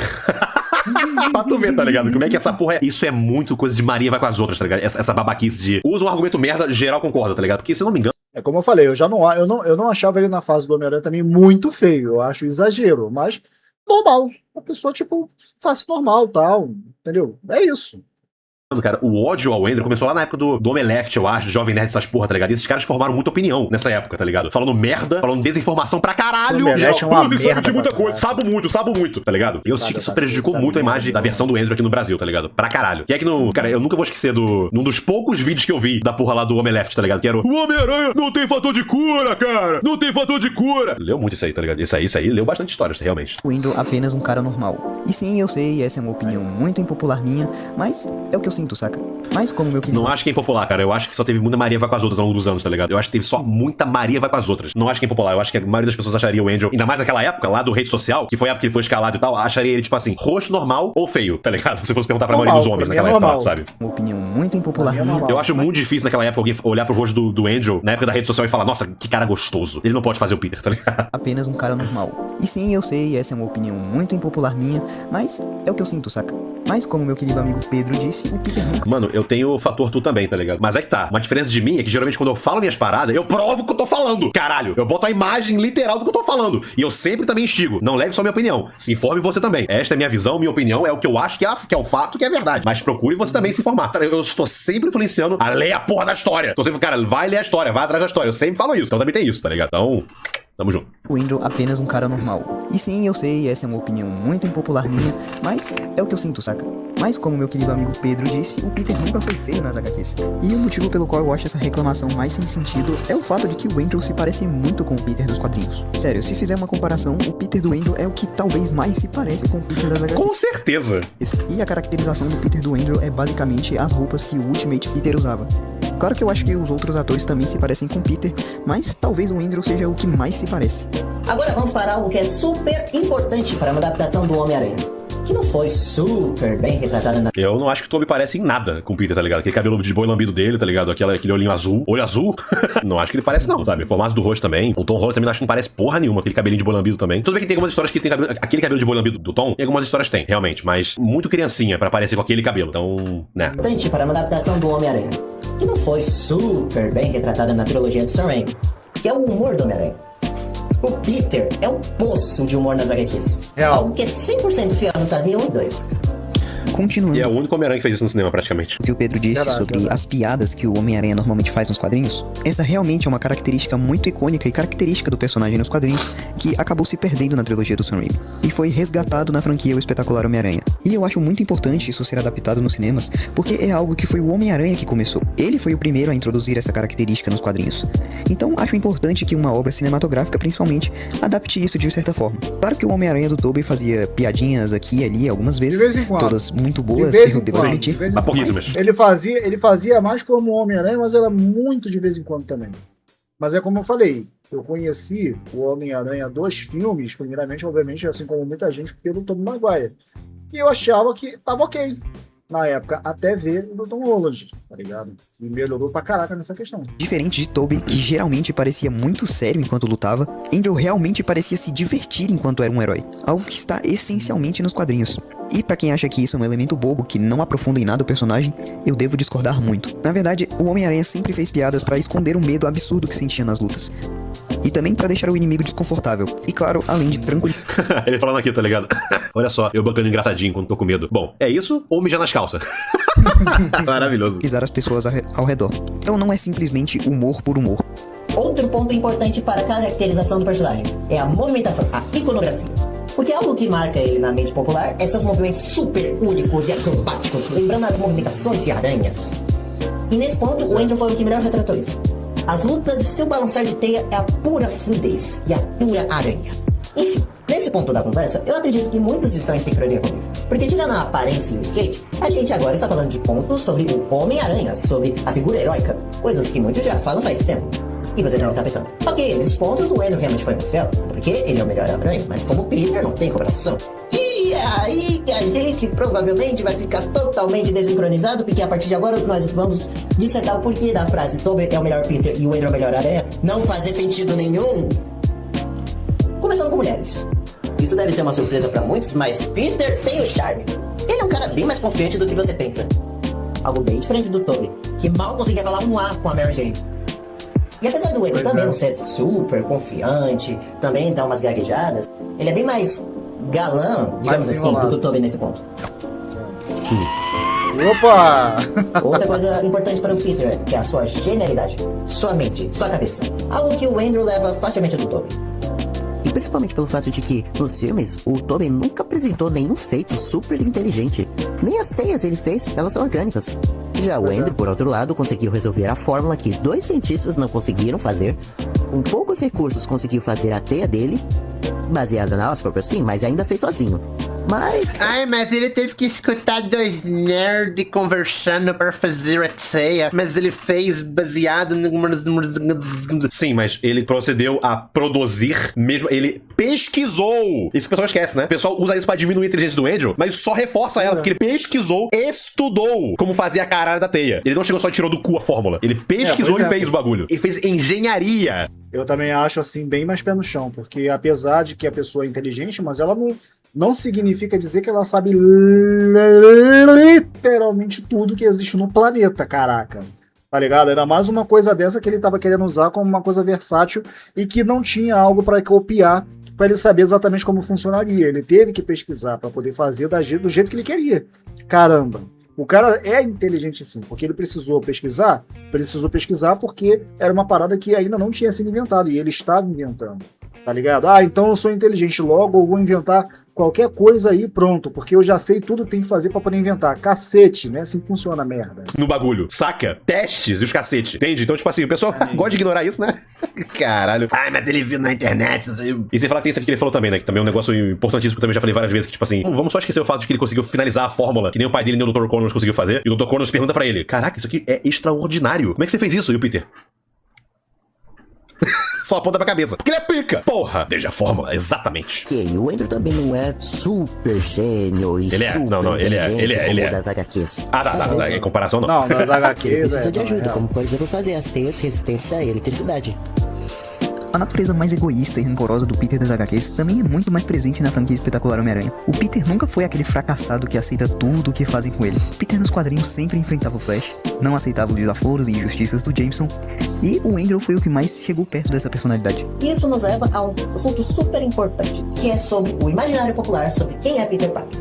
Pra tu ver, tá ligado? Como é que essa porra é. Isso é muito coisa de Maria vai com as outras, tá ligado? Essa babaquice de usa um argumento merda, geral concorda, tá ligado? Porque se eu não me engano. É como eu falei, eu não achava ele na fase do Homem-Aranha também muito feio. Eu acho exagero, mas normal. Uma pessoa, tipo, face normal, tal. Entendeu? É isso. Cara, o ódio ao Andrew começou lá na época do Omeleft, eu acho, do Jovem Nerd, essas porra, tá ligado? E esses caras formaram muita opinião nessa época, tá ligado? Falando merda, falando desinformação pra caralho. Omelete é uma Ele sabe merda de muita pra coisa, sabe muito, tá ligado? Eu senti que isso prejudicou muito a imagem da versão do Andrew aqui no Brasil, tá ligado? Pra caralho. Que é que no. Cara, eu nunca vou esquecer num dos poucos vídeos que eu vi da porra lá do Omeleft, tá ligado? Que era o Homem-Aranha não tem fator de cura, cara! Não tem fator de cura! Leu muito isso aí, tá ligado? Isso aí leu bastante histórias, realmente. o Andrew apenas um cara normal. E sim, eu sei, essa é uma opinião muito impopular minha, mas é o que eu sinto, saca? Mas como meu querido... Não acho que é impopular, cara. Eu acho que só teve muita Maria vai com as outras ao longo dos anos, tá ligado? Eu acho que teve só muita Maria vai com as outras. Não acho que é impopular. Eu acho que a maioria das pessoas acharia o Andrew, ainda mais naquela época, lá do rede social, que foi a época que ele foi escalado e tal, acharia ele, tipo assim, rosto normal ou feio, tá ligado? Se fosse perguntar pra maioria dos homens naquela época, lá, sabe? Uma opinião muito impopular minha. Eu acho muito difícil naquela época alguém olhar pro rosto do Andrew, na época da rede social, e falar, nossa, que cara gostoso. Ele não pode fazer o Peter, tá ligado? Apenas um cara normal. E sim, eu sei, essa é uma opinião muito impopular minha, mas é o que eu sinto, saca? Mas como meu querido amigo Pedro disse, o Peter nunca... Mano, eu tenho o fator tu também, tá ligado? Mas é que tá. Uma diferença de mim é que geralmente quando eu falo minhas paradas, eu provo o que eu tô falando. Caralho, eu boto a imagem literal do que eu tô falando. E eu sempre também instigo. Não leve só minha opinião. Se informe você também. Esta é minha visão, minha opinião, é o que eu acho que é o fato, que é a verdade. Mas procure você também se informar. Eu estou sempre influenciando a ler a porra da história. Tô sempre, cara, vai ler a história, vai atrás da história. Eu sempre falo isso. Então também tem isso, tá ligado? Então, tamo junto. O Andrew apenas um cara normal. E sim, eu sei, essa é uma opinião muito impopular minha, mas é o que eu sinto, saca? Mas como meu querido amigo Pedro disse, o Peter nunca foi feio nas HQs. E o motivo pelo qual eu acho essa reclamação mais sem sentido é o fato de que o Andrew se parece muito com o Peter dos quadrinhos. Sério, se fizer uma comparação, o Peter do Andrew é o que talvez mais se parece com o Peter das HQs. Com certeza! E a caracterização do Peter do Andrew é basicamente as roupas que o Ultimate Peter usava. Claro que eu acho que os outros atores também se parecem com o Peter, mas talvez o Andrew seja o que mais se parece. Agora vamos para algo que é super importante para uma adaptação do Homem-Aranha, que não foi super bem retratada na... Eu não acho que o Tobey parece em nada com o Peter, tá ligado? Aquele cabelo de boi lambido dele, tá ligado? Aquele olhinho azul. Olho azul? Não acho que ele parece não, sabe? O formato do rosto também. O Tom Holland também não acho que não parece porra nenhuma. Aquele cabelinho de boi lambido também. Tudo bem que tem algumas histórias que tem aquele cabelo de boi lambido do Tom. E algumas histórias tem, realmente. Mas muito criancinha pra parecer com aquele cabelo. Então, né. Importante para uma adaptação do Homem-Aranha, que não foi super bem retratada na trilogia de Sam Raimi, que é o humor do Homem-Aranha. O Peter é um poço de humor nas HQs. Algo que é 100% fiel no Tasminha 1 e 2. Continuando. E é o único Homem-Aranha que fez isso no cinema, praticamente. O que o Pedro disse sobre as piadas que o Homem-Aranha normalmente faz nos quadrinhos, essa realmente é uma característica muito icônica e característica do personagem nos quadrinhos, que acabou se perdendo na trilogia do Sam Raimi, e foi resgatado na franquia O Espetacular Homem-Aranha. E eu acho muito importante isso ser adaptado nos cinemas, porque é algo que foi o Homem-Aranha que começou. Ele foi o primeiro a introduzir essa característica nos quadrinhos. Então acho importante que uma obra cinematográfica, principalmente, adapte isso de certa forma. Claro que o Homem-Aranha do Tobey fazia piadinhas aqui e ali algumas vezes, De vez em quando. todas muito boas, De vez em eu devo quando, admitir. de vez em Mas quando. pouquíssimas. Ele fazia mais como Homem-Aranha, mas era muito de vez em quando também. Mas é como eu falei, eu conheci o Homem-Aranha dos filmes, primeiramente, obviamente, assim como muita gente, pelo Tobey Maguire. E eu achava que tava ok na época, até ver o do Tom Holland, tá ligado? E melhorou pra caraca nessa questão. Diferente de Tobey, que geralmente parecia muito sério enquanto lutava, Andrew realmente parecia se divertir enquanto era um herói, algo que está essencialmente nos quadrinhos. E pra quem acha que isso é um elemento bobo que não aprofunda em nada o personagem, eu devo discordar muito. Na verdade, o Homem-Aranha sempre fez piadas pra esconder o medo absurdo que sentia nas lutas. E também pra deixar o inimigo desconfortável. E claro, além de tranquilizar. Ele falando aqui, tá ligado? Olha só, eu bancando engraçadinho quando tô com medo. Bom, é isso ou mijar nas calças? Maravilhoso. As pessoas ao redor. Então não é simplesmente humor por humor. Outro ponto importante para a caracterização do personagem é a movimentação, a iconografia. Porque algo que marca ele na mente popular é seus movimentos super únicos e acrobáticos, lembrando as movimentações de aranhas. E nesse ponto, o Andrew foi o que melhor retratou isso. As lutas e seu balançar de teia é a pura fluidez e a pura aranha. Enfim, nesse ponto da conversa, eu acredito que muitos estão em sincronia comigo. Porque tirando a aparência e o skate, a gente agora está falando de pontos sobre o Homem-Aranha, sobre a figura heróica, coisas que muitos já falam faz tempo. E você deve estar pensando, ok, nesses pontos o Andrew realmente foi mais fiel, porque ele é o melhor aranha, mas como Peter não tem comparação. E aí que a gente provavelmente vai ficar totalmente desincronizado, porque a partir de agora nós vamos dissertar o porquê da frase Tobey é o melhor Peter e o Andrew é o melhor aranha não fazer sentido nenhum. Começando com mulheres. Isso deve ser uma surpresa pra muitos, mas Peter tem o charme. Ele é um cara bem mais confiante do que você pensa. Algo bem diferente do Tobey, que mal conseguia falar um A com a Mary Jane. E apesar do Andrew também não ser super confiante, também dar umas gaguejadas, ele é bem mais galã, digamos assim, do que o Tobey nesse ponto. Opa! Outra coisa importante para o Peter, que é a sua genialidade, sua mente, sua cabeça. Algo que o Andrew leva facilmente do Tobey. E principalmente pelo fato de que, nos filmes, o Tobey nunca apresentou nenhum feito super inteligente. Nem as teias ele fez, elas são orgânicas. Já o Andrew, por outro lado, conseguiu resolver a fórmula que 2 cientistas não conseguiram fazer. Com poucos recursos conseguiu fazer a teia dele, baseada na Oscorp, sim, mas ainda fez sozinho. Mas... Ai, mas ele teve que escutar 2 nerds conversando para fazer a teia. Mas ele fez baseado no... Sim, mas ele procedeu a produzir mesmo. Ele pesquisou. Isso que o pessoal esquece, né? O pessoal usa isso pra diminuir a inteligência do Andrew, mas só reforça ela, porque ele pesquisou, estudou como fazer a caralho da teia. Ele não chegou só e tirou do cu a fórmula. Ele pesquisou e fez o bagulho. Ele fez engenharia. Eu também acho assim, bem mais pé no chão, porque apesar de que a pessoa é inteligente, mas ela não significa dizer que ela sabe literalmente tudo que existe no planeta, caraca. Tá ligado? Era mais uma coisa dessa que ele tava querendo usar como uma coisa versátil e que não tinha algo para copiar, para ele saber exatamente como funcionaria. Ele teve que pesquisar para poder fazer do jeito que ele queria. Caramba. O cara é inteligente sim, porque ele precisou pesquisar porque era uma parada que ainda não tinha sido inventada e ele estava inventando. Tá ligado? Ah, então eu sou inteligente, logo eu vou inventar qualquer coisa aí, pronto, porque eu já sei tudo que tem que fazer pra poder inventar. Cacete, né? Assim que funciona a merda. No bagulho, saca? Testes e os cacete, entende? Então, tipo assim, o pessoal gosta de ignorar isso, né? Caralho. Ai, mas ele viu na internet, não sei. E você fala que tem isso aqui que ele falou também, né? Que também é um negócio importantíssimo, que eu também já falei várias vezes, que tipo assim, vamos só esquecer o fato de que ele conseguiu finalizar a fórmula, que nem o pai dele nem o Dr. Connors conseguiu fazer, e o Dr. Connors pergunta pra ele, caraca, isso aqui é extraordinário. Como é que você fez isso? E o Peter... Só aponta pra cabeça. Porque ele é pica. Porra. Desde a fórmula, exatamente. Ok, o Andrew também não é super gênio e ele é. super Não, ele é. das HQs. Ah, tá. Em comparação, não. Não, das HQs ele precisa de ajuda, como por exemplo fazer as teias resistentes à eletricidade. A natureza mais egoísta e rancorosa do Peter das HQs também é muito mais presente na franquia Espetacular Homem-Aranha. O Peter nunca foi aquele fracassado que aceita tudo o que fazem com ele. Peter nos quadrinhos sempre enfrentava o Flash, não aceitava os desaforos e injustiças do Jameson, e o Andrew foi o que mais chegou perto dessa personalidade. Isso nos leva a um assunto super importante, que é sobre o imaginário popular sobre quem é Peter Parker.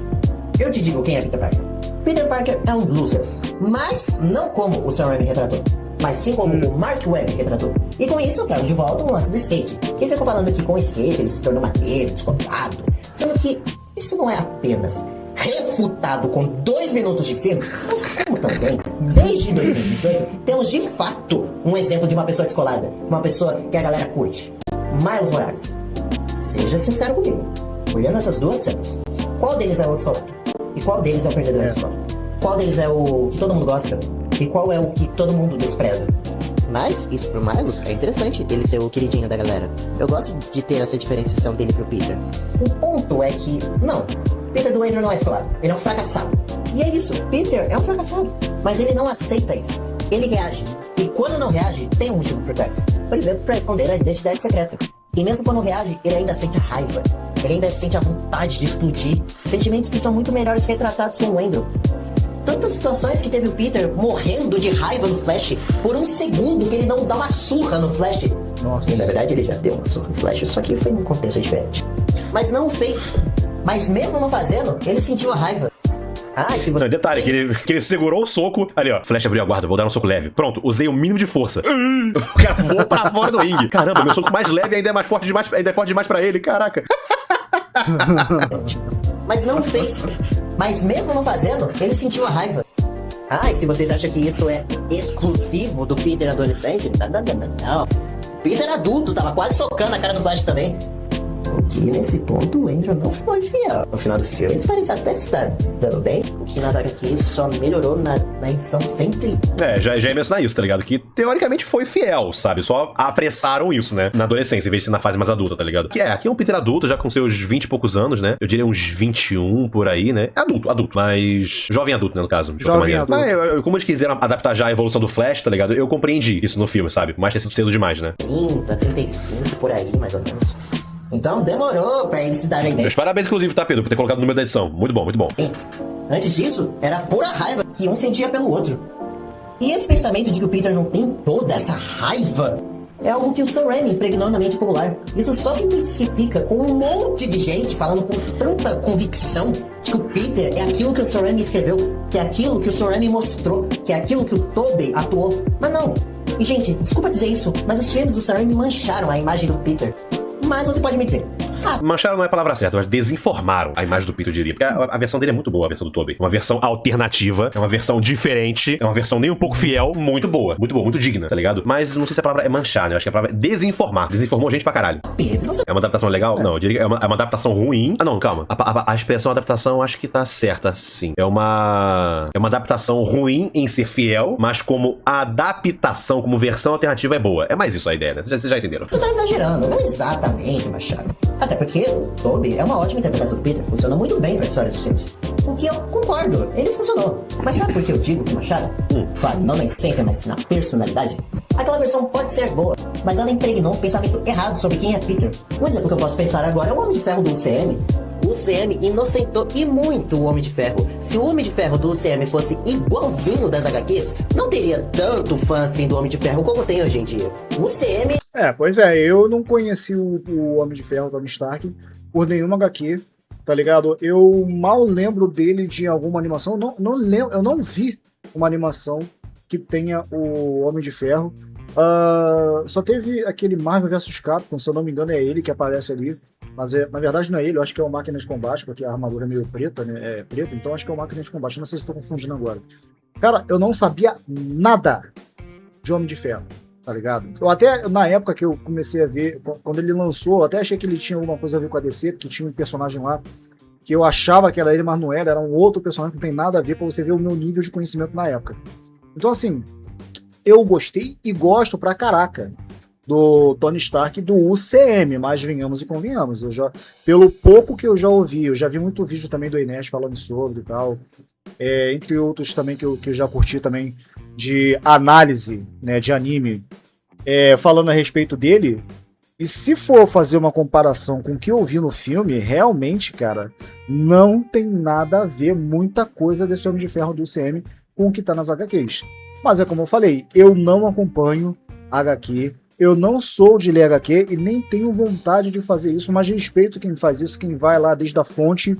Eu te digo quem é Peter Parker. Peter Parker é um loser, mas não como o Sam Raimi retratou, mas sim como o Mark Webb retratou. E com isso eu trago de volta o lance do skate. Quem ficou falando que com o skate ele se tornou maneiro, descolado, sendo que isso não é apenas refutado com 2 minutos de filme, mas como também, desde 2018, temos de fato um exemplo de uma pessoa descolada, uma pessoa que a galera curte. Miles Morales. Seja sincero comigo, olhando essas duas cenas, qual deles é o descolado? E qual deles é o perdedor da história? Qual deles é o que todo mundo gosta? E qual é o que todo mundo despreza? Mas isso pro Miles é interessante, ele ser o queridinho da galera. Eu gosto de ter essa diferenciação dele pro Peter. O ponto é que, não, Peter do Andrew não é descolado, ele é um fracassado. E é isso, Peter é um fracassado, mas ele não aceita isso. Ele reage, e quando não reage, tem um motivo por trás. Por exemplo, pra esconder a identidade secreta. E mesmo quando reage, ele ainda sente a raiva, ele ainda sente a vontade de explodir. Sentimentos que são muito melhores retratados com o Andrew. Tantas situações que teve o Peter morrendo de raiva do Flash por um segundo que ele não dá uma surra no Flash. Nossa. E na verdade ele já deu uma surra no Flash, só que foi num contexto diferente. Mas não o fez. Mas mesmo não fazendo, ele sentiu a raiva. Ah, e se você... Detalhe, que ele segurou o soco. Ali, ó. Flash abriu a guarda, vou dar um soco leve. Pronto, usei o mínimo de força. O cara voou pra fora do ringue. Caramba, meu soco mais leve ainda é mais forte demais, ainda é forte demais pra ele. Caraca. Mas não fez. Mas mesmo não fazendo, ele sentiu a raiva. Ah, e se vocês acham que isso é exclusivo do Peter adolescente? Não. Peter adulto tava quase socando a cara do Flash também. O que nesse ponto o Andrew não foi fiel. No final do filme eles parecem até estar dando bem. O que nas HQs só melhorou na edição sempre. Já ia mencionar isso, tá ligado? Que teoricamente foi fiel, sabe? Só apressaram isso, né? Na adolescência, em vez de ser na fase mais adulta, tá ligado? Que aqui é um Peter adulto, já com seus 20 e poucos anos, né? Eu diria uns 21 por aí, né? Adulto, mas... Jovem adulto, né, no caso. Jovem adulto. Mas, como eles quiseram adaptar já a evolução do Flash, tá ligado? Eu compreendi isso no filme, sabe? Mas ter sido cedo demais, né? 30, 35, por aí, mais ou menos. Então demorou pra eles se darem bem. Meus parabéns, inclusive, tá, Pedro, por ter colocado o número da edição. Muito bom, muito bom. Antes disso, era pura raiva que um sentia pelo outro. E esse pensamento de que o Peter não tem toda essa raiva é algo que o Sam Raimi impregnou na mente popular. Isso só se intensifica com um monte de gente falando com tanta convicção de que o Peter é aquilo que o Sam Raimi escreveu, que é aquilo que o Sam Raimi mostrou, que é aquilo que o Tobey atuou. Mas não. E, gente, desculpa dizer isso, mas os filmes do Sam Raimi mancharam a imagem do Peter. Mas você pode me dizer... Mancharam não é a palavra certa, mas desinformaram a imagem do Peter, eu diria. Porque a versão dele é muito boa, a versão do Tobey. É uma versão alternativa, é uma versão diferente, é uma versão nem um pouco fiel, muito boa, muito digna, tá ligado? Mas não sei se a palavra é manchar, né? Eu acho que a palavra é desinformar. Desinformou gente pra caralho. Pedro, você... É uma adaptação legal? Não, eu diria que é uma adaptação ruim. Ah, não, calma. A expressão adaptação acho que tá certa, sim. É uma adaptação ruim em ser fiel, mas como adaptação, como versão alternativa é boa. É mais isso a ideia, né? Vocês já entenderam. Você tá exagerando, não exatamente, Machado. Até porque o Tobey é uma ótima interpretação do Peter, funciona muito bem pra história dos filmes. O que eu concordo, ele funcionou. Mas sabe por que eu digo que Machado? Claro, não na essência, mas na personalidade. Aquela versão pode ser boa, mas ela impregnou um pensamento errado sobre quem é Peter. Um exemplo que eu posso pensar agora é o Homem de Ferro do UCM. O UCM inocentou e muito o Homem de Ferro. Se o Homem de Ferro do UCM fosse igualzinho das HQs, não teria tanto fã assim do Homem de Ferro como tem hoje em dia. O UCM... Pois é, eu não conheci o Homem de Ferro, Tony Stark, por nenhuma HQ, tá ligado? Eu mal lembro dele de alguma animação, não lembro, eu não vi uma animação que tenha o Homem de Ferro. Só teve aquele Marvel vs Capcom, se eu não me engano é ele que aparece ali, mas na verdade não é ele, eu acho que é o Máquina de Combate, porque a armadura é meio preta, né? É preta, então acho que é o Máquina de Combate, não sei se estou confundindo agora. Cara, eu não sabia nada de Homem de Ferro, tá ligado? Eu até, na época que eu comecei a ver, quando ele lançou, eu até achei que ele tinha alguma coisa a ver com a DC, porque tinha um personagem lá que eu achava que era ele, mas não era um outro personagem que não tem nada a ver, pra você ver o meu nível de conhecimento na época. Então assim, eu gostei e gosto pra caraca do Tony Stark do UCM, mas venhamos e convenhamos. Pelo pouco que eu já ouvi, eu já vi muito vídeo também do Inés falando sobre e tal, entre outros também que eu já curti também de análise, né, de anime, falando a respeito dele. E se for fazer uma comparação com o que eu vi no filme, realmente, cara, não tem nada a ver muita coisa desse Homem de Ferro do UCM com o que tá nas HQs. Mas é como eu falei, eu não acompanho HQ, eu não sou de ler HQ e nem tenho vontade de fazer isso, mas respeito quem faz isso, quem vai lá desde a fonte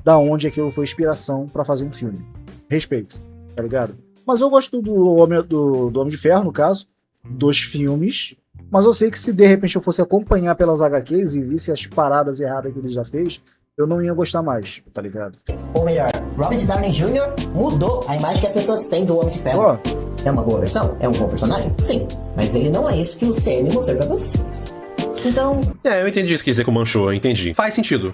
da onde aquilo foi inspiração pra fazer um filme. Respeito, tá ligado? Mas eu gosto do Homem de Ferro, no caso, dos filmes, mas eu sei que se de repente eu fosse acompanhar pelas HQs e visse as paradas erradas que ele já fez, eu não ia gostar mais, tá ligado? Ou melhor, Robert Downey Jr. mudou a imagem que as pessoas têm do Homem de Ferro. É uma boa versão? É um bom personagem? Sim. Mas ele não é isso que o CM mostrou pra vocês. Então... eu entendi isso que quer dizer com manchou, eu entendi. Faz sentido.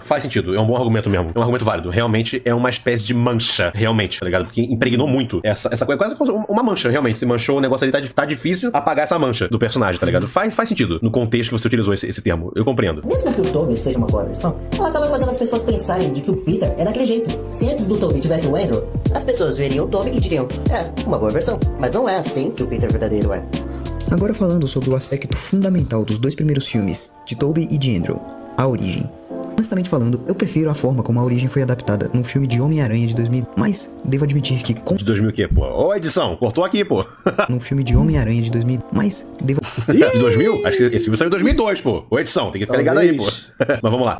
É um bom argumento mesmo. É um argumento válido. Realmente é uma espécie de mancha, realmente, tá ligado? Porque impregnou muito essa coisa, quase uma mancha, realmente. Se manchou, o negócio ali tá difícil apagar essa mancha do personagem, tá ligado? Faz sentido no contexto que você utilizou esse termo. Eu compreendo. Mesmo que o Tobey seja uma boa versão, ela acaba fazendo as pessoas pensarem de que o Peter é daquele jeito. Se antes do Tobey tivesse o Andrew, as pessoas veriam o Tobey e diriam, uma boa versão. Mas não é assim que o Peter verdadeiro é. Agora falando sobre o aspecto fundamental dos dois primeiros filmes, de Tobey e de Andrew, a origem. Honestamente falando, eu prefiro a forma como a origem foi adaptada no filme de Homem-Aranha de 2000, mas devo admitir que... De 2000 o quê, pô? Ô, edição, cortou aqui, pô. No filme de Homem-Aranha de 2000, mas devo... De 2000? Acho que esse filme saiu em 2002, pô. Ô, edição, tem que ficar ligado aí, pô. Mas vamos lá.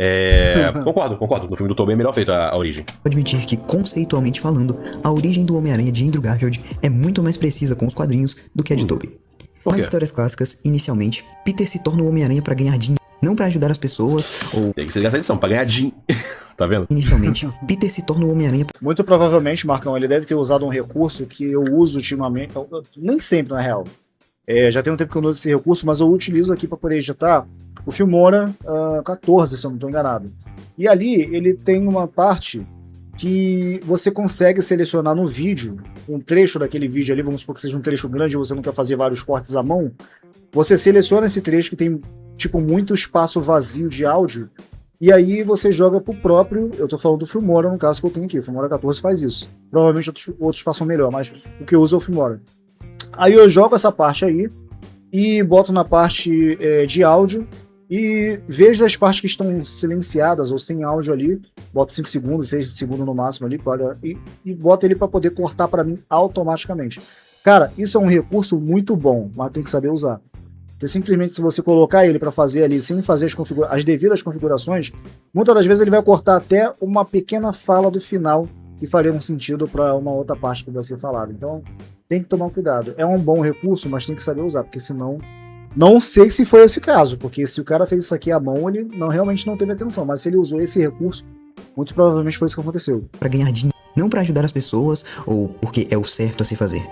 Concordo. No filme do Tobey é melhor feito a origem. Devo admitir que, conceitualmente falando, a origem do Homem-Aranha de Andrew Garfield é muito mais precisa com os quadrinhos do que a de Tobey. Nas histórias clássicas, inicialmente, Peter se torna o Homem-Aranha pra ganhar dinheiro, não pra ajudar as pessoas, ou... Tem que ser essa edição, pra ganhar dinheiro. Tá vendo? Inicialmente, Peter se torna o Homem-Aranha... Muito provavelmente, Marcão, ele deve ter usado um recurso que eu uso ultimamente, nem sempre, na real. Já tem um tempo que eu não uso esse recurso, mas eu utilizo aqui pra poder editar o Filmora 14, se eu não tô enganado. E ali, ele tem uma parte que você consegue selecionar no vídeo, um trecho daquele vídeo ali, vamos supor que seja um trecho grande, você não quer fazer vários cortes à mão, você seleciona esse trecho que tem, tipo, muito espaço vazio de áudio, e aí você joga pro próprio, eu tô falando do Filmora no caso que eu tenho aqui, o Filmora 14 faz isso. Provavelmente outros façam melhor, mas o que eu uso é o Filmora. Aí eu jogo essa parte aí, e boto na parte de áudio, e vejo as partes que estão silenciadas ou sem áudio ali, boto 5 segundos, 6 segundos no máximo ali, e boto ele para poder cortar para mim automaticamente. Cara, isso é um recurso muito bom, mas tem que saber usar. Porque simplesmente se você colocar ele para fazer ali, sem fazer as devidas configurações, muitas das vezes ele vai cortar até uma pequena fala do final que faria um sentido para uma outra parte que vai ser falada. Então tem que tomar cuidado. É um bom recurso, mas tem que saber usar, porque senão... Não sei se foi esse caso, porque se o cara fez isso aqui à mão, ele realmente não teve atenção. Mas se ele usou esse recurso, muito provavelmente foi isso que aconteceu. Para ganhar dinheiro, não para ajudar as pessoas, ou porque é o certo a se fazer.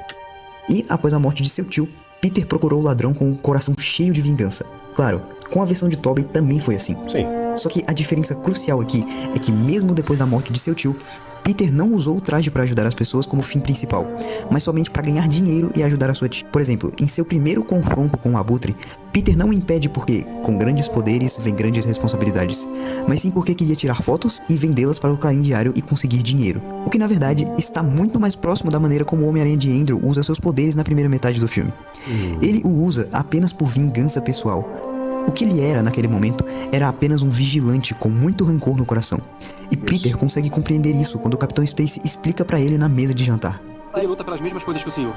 E, após a morte de seu tio, Peter procurou o ladrão com um coração cheio de vingança. Claro, com a versão de Tobey também foi assim. Sim. Só que a diferença crucial aqui é que mesmo depois da morte de seu tio, Peter não usou o traje para ajudar as pessoas como fim principal, mas somente para ganhar dinheiro e ajudar a sua tia. Por exemplo, em seu primeiro confronto com o Abutre, Peter não impede porque, com grandes poderes, vem grandes responsabilidades, mas sim porque queria tirar fotos e vendê-las para o Clarim Diário e conseguir dinheiro. O que na verdade está muito mais próximo da maneira como o Homem-Aranha de Andrew usa seus poderes na primeira metade do filme. Ele o usa apenas por vingança pessoal. O que ele era naquele momento era apenas um vigilante com muito rancor no coração. E Peter consegue compreender isso quando o Capitão Stacy explica pra ele na mesa de jantar. Ele luta pelas mesmas coisas que o senhor.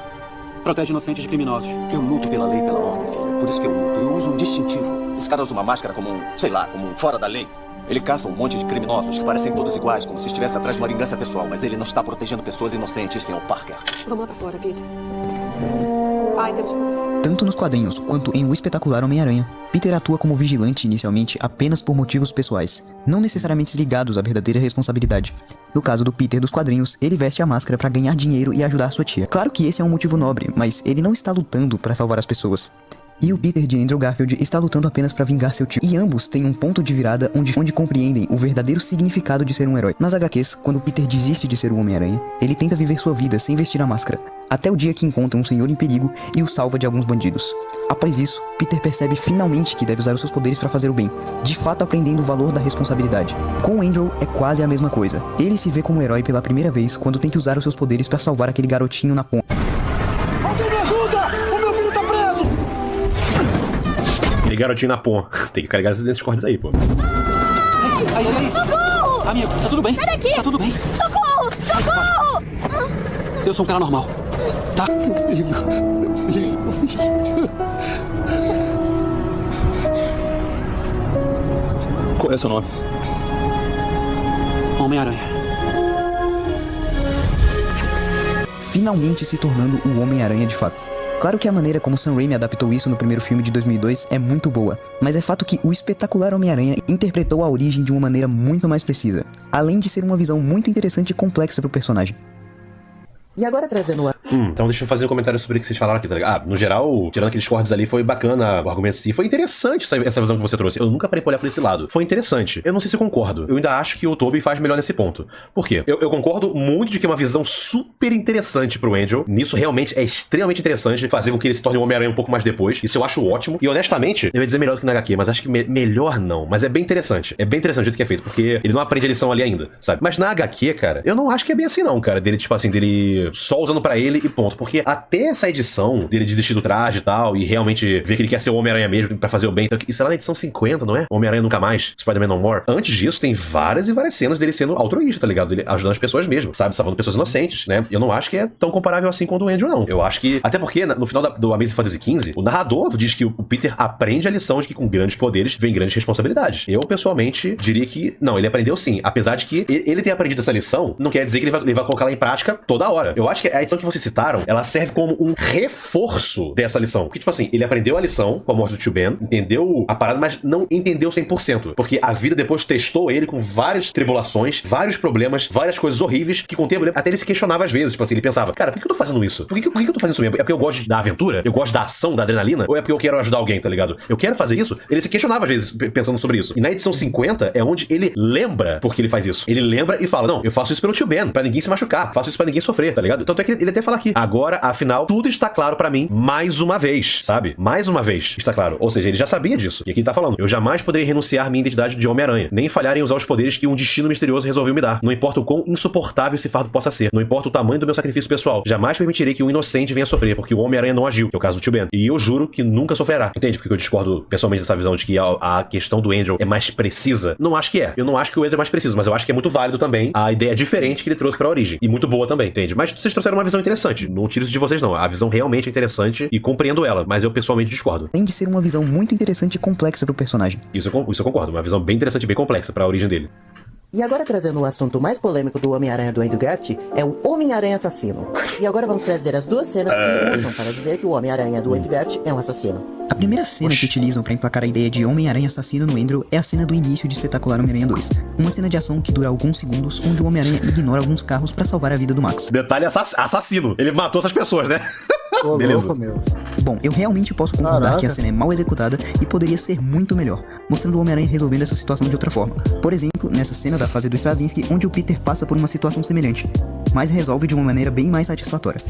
Protege inocentes de criminosos. Eu luto pela lei e pela ordem, filho. Por isso que eu luto. Eu uso um distintivo. Esse cara usa uma máscara como como um fora da lei. Ele caça um monte de criminosos que parecem todos iguais, como se estivesse atrás de uma vingança pessoal. Mas ele não está protegendo pessoas inocentes, Sr. Parker. Vamos lá pra fora, Peter. Pai, temos que conversar. Tanto nos quadrinhos quanto em O Espetacular Homem-Aranha, Peter atua como vigilante inicialmente apenas por motivos pessoais, não necessariamente ligados à verdadeira responsabilidade. No caso do Peter dos quadrinhos, ele veste a máscara para ganhar dinheiro e ajudar sua tia. Claro que esse é um motivo nobre, mas ele não está lutando para salvar as pessoas. E o Peter de Andrew Garfield está lutando apenas para vingar seu tio. E ambos têm um ponto de virada onde compreendem o verdadeiro significado de ser um herói. Nas HQs, quando Peter desiste de ser o Homem-Aranha, ele tenta viver sua vida sem vestir a máscara, até o dia que encontra um senhor em perigo e o salva de alguns bandidos. Após isso, Peter percebe finalmente que deve usar os seus poderes para fazer o bem, de fato aprendendo o valor da responsabilidade. Com Andrew é quase a mesma coisa. Ele se vê como herói pela primeira vez quando tem que usar os seus poderes para salvar aquele garotinho na ponta. Alguém me ajuda! O meu filho tá preso! Aquele garotinho na ponta. Tem que carregar esses cortes aí, pô. Aí. Socorro! Amigo, tá tudo bem? Sai daqui! Tá tudo bem? Socorro! Socorro! Eu sou um cara normal, tá? Meu filho. Qual é seu nome? Homem-Aranha. Finalmente se tornando o Homem-Aranha de fato. Claro que a maneira como Sam Raimi adaptou isso no primeiro filme de 2002 é muito boa, mas é fato que o espetacular Homem-Aranha interpretou a origem de uma maneira muito mais precisa, além de ser uma visão muito interessante e complexa pro personagem. E agora trazendo a... Então deixa eu fazer um comentário sobre o que vocês falaram aqui, tá ligado? No geral, tirando aqueles cortes ali, foi bacana o argumento em si. Foi interessante essa visão que você trouxe. Eu nunca parei pra olhar por esse lado. Foi interessante. Eu não sei se eu concordo. Eu ainda acho que o Tobey faz melhor nesse ponto. Por quê? Eu concordo muito de que é uma visão super interessante pro Andrew. Nisso realmente é extremamente interessante fazer com que ele se torne um Homem-Aranha um pouco mais depois. Isso eu acho ótimo. E honestamente, eu ia dizer melhor do que na HQ, mas acho que melhor não. Mas é bem interessante. É bem interessante o jeito que é feito, porque ele não aprende a lição ali ainda, sabe? Mas na HQ, cara, eu não acho que é bem assim não, cara. Dele, tipo assim, dele só usando pra ele e ponto. Porque até essa edição dele desistir do traje e tal, e realmente ver que ele quer ser o Homem-Aranha mesmo pra fazer o bem. Então, isso é lá na edição 50, não é? Homem-Aranha Nunca Mais, Spider-Man No More. Antes disso, tem várias e várias cenas dele sendo altruísta, tá ligado? Ele ajudando as pessoas mesmo, sabe? Salvando pessoas inocentes, né? Eu não acho que é tão comparável assim com o do Andrew, não. Eu acho que... Até porque, no final do Amazing Fantasy XV, o narrador diz que o Peter aprende a lição de que com grandes poderes vem grandes responsabilidades. Eu, pessoalmente, diria que... Não, ele aprendeu sim. Apesar de que ele ter aprendido essa lição, não quer dizer que ele vai colocar ela em prática toda hora. Eu acho que a edição que vocês citaram, ela serve como um reforço dessa lição. Porque, tipo assim, ele aprendeu a lição com a morte do Tio Ben, entendeu a parada, mas não entendeu 100%. Porque a vida depois testou ele com várias tribulações, vários problemas, várias coisas horríveis, que com o tempo até ele se questionava às vezes. Tipo assim, ele pensava, cara, por que eu tô fazendo isso? Por que eu tô fazendo isso mesmo? É porque eu gosto da aventura? Eu gosto da ação, da adrenalina? Ou é porque eu quero ajudar alguém, tá ligado? Eu quero fazer isso? Ele se questionava às vezes pensando sobre isso. E na edição 50 é onde ele lembra porque ele faz isso. Ele lembra e fala, não, eu faço isso pelo Tio Ben, pra ninguém se machucar. Faço isso pra ninguém sofrer, tá ligado? Tanto é que ele até fala aqui, agora, afinal, tudo está claro pra mim mais uma vez, sabe? Mais uma vez está claro. Ou seja, ele já sabia disso. E aqui ele tá falando, eu jamais poderei renunciar minha identidade de Homem-Aranha, nem falhar em usar os poderes que um destino misterioso resolveu me dar. Não importa o quão insuportável esse fardo possa ser. Não importa o tamanho do meu sacrifício pessoal. Jamais permitirei que um inocente venha sofrer, porque o Homem-Aranha não agiu, que é o caso do Tio Ben. E eu juro que nunca sofrerá. Entende? Porque eu discordo pessoalmente dessa visão de que a questão do Andrew é mais precisa. Não acho que é. Eu não acho que o Andrew é mais preciso, mas eu acho que é muito válido também a ideia diferente que ele trouxe pra origem. E muito boa também, entende? Mas vocês trouxeram uma visão interessante. Não tiro isso de vocês, não. A visão realmente é interessante e compreendo ela, mas eu pessoalmente discordo. Além de ser uma visão muito interessante e complexa pro personagem. Isso eu concordo. Uma visão bem interessante e bem complexa pra origem dele. E agora trazendo o assunto mais polêmico do Homem-Aranha do Andrew Garfield, é o Homem-Aranha assassino. E agora vamos trazer as duas cenas que usam para dizer que o Homem-Aranha do Andrew Garfield é um assassino. A primeira cena que utilizam pra emplacar a ideia de Homem-Aranha assassino no Andrew é a cena do início de Espetacular Homem-Aranha 2. Uma cena de ação que dura alguns segundos, onde o Homem-Aranha ignora alguns carros pra salvar a vida do Max. Detalhe assassino. Ele matou essas pessoas, né? Beleza. Bom, eu realmente posso concordar que a cena é mal executada e poderia ser muito melhor, mostrando o Homem-Aranha resolvendo essa situação de outra forma. Por exemplo, nessa cena da fase do Straczynski, onde o Peter passa por uma situação semelhante, mas resolve de uma maneira bem mais satisfatória.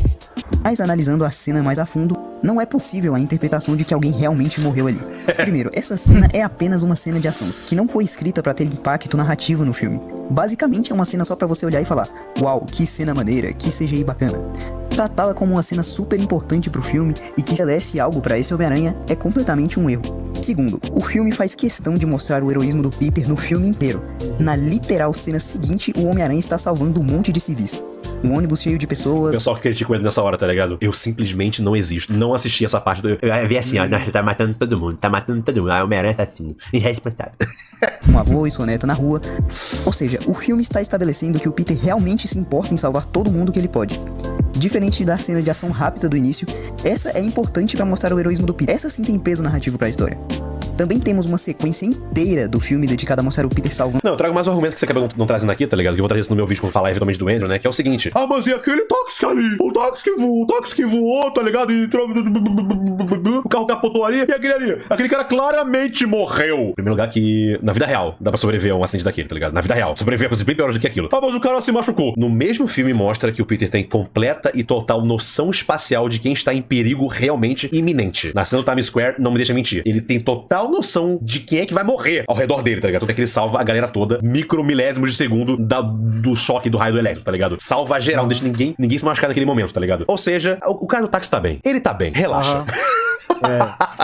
Mas analisando a cena mais a fundo, não é possível a interpretação de que alguém realmente morreu ali. Primeiro, essa cena é apenas uma cena de ação, que não foi escrita pra ter impacto narrativo no filme. Basicamente é uma cena só pra você olhar e falar, uau, que cena maneira, que CGI bacana. Tratá-la como uma cena super importante pro filme e que estabelece algo pra esse Homem-Aranha é completamente um erro. Segundo, o filme faz questão de mostrar o heroísmo do Peter no filme inteiro. Na literal cena seguinte, o Homem-Aranha está salvando um monte de civis. Um ônibus cheio de pessoas... O pessoal que critica ele nessa hora, tá ligado? Eu simplesmente não existo. Não assisti essa parte do... Eu vi assim, ó, nossa, tá matando todo mundo. Aí o Homem-Aranha tá assim, irresponsável. Com o avô e sua neta na rua. Ou seja, o filme está estabelecendo que o Peter realmente se importa em salvar todo mundo que ele pode. Diferente da cena de ação rápida do início, essa é importante pra mostrar o heroísmo do Peter. Essa sim tem peso narrativo pra história. Também temos uma sequência inteira do filme dedicada a mostrar o Peter salvando... Não, eu trago mais um argumento que você acabou não trazendo aqui, tá ligado? Que eu vou trazer isso no meu vídeo quando falar eventualmente do Andrew, né? Que é o seguinte. Ah, mas e aquele táxi ali? O táxi que voou, tá ligado? E... o carro capotou ali. E aquele ali? Aquele cara claramente morreu. Em primeiro lugar que, na vida real, dá pra sobreviver a um acidente daquele, tá ligado? Na vida real. Sobreviver a coisas bem piores do que aquilo. Ah, mas o cara se machucou. No mesmo filme mostra que o Peter tem completa e total noção espacial de quem está em perigo realmente iminente. Na cena do Times Square, não me deixa mentir. Ele tem total noção de quem é que vai morrer ao redor dele, tá ligado? Tanto é que ele salva a galera toda, micromilésimos de segundo do choque do raio do elétrico, tá ligado? Salva geral, não deixa ninguém se machucar naquele momento, tá ligado? Ou seja, o cara do táxi tá bem. Ele tá bem, relaxa.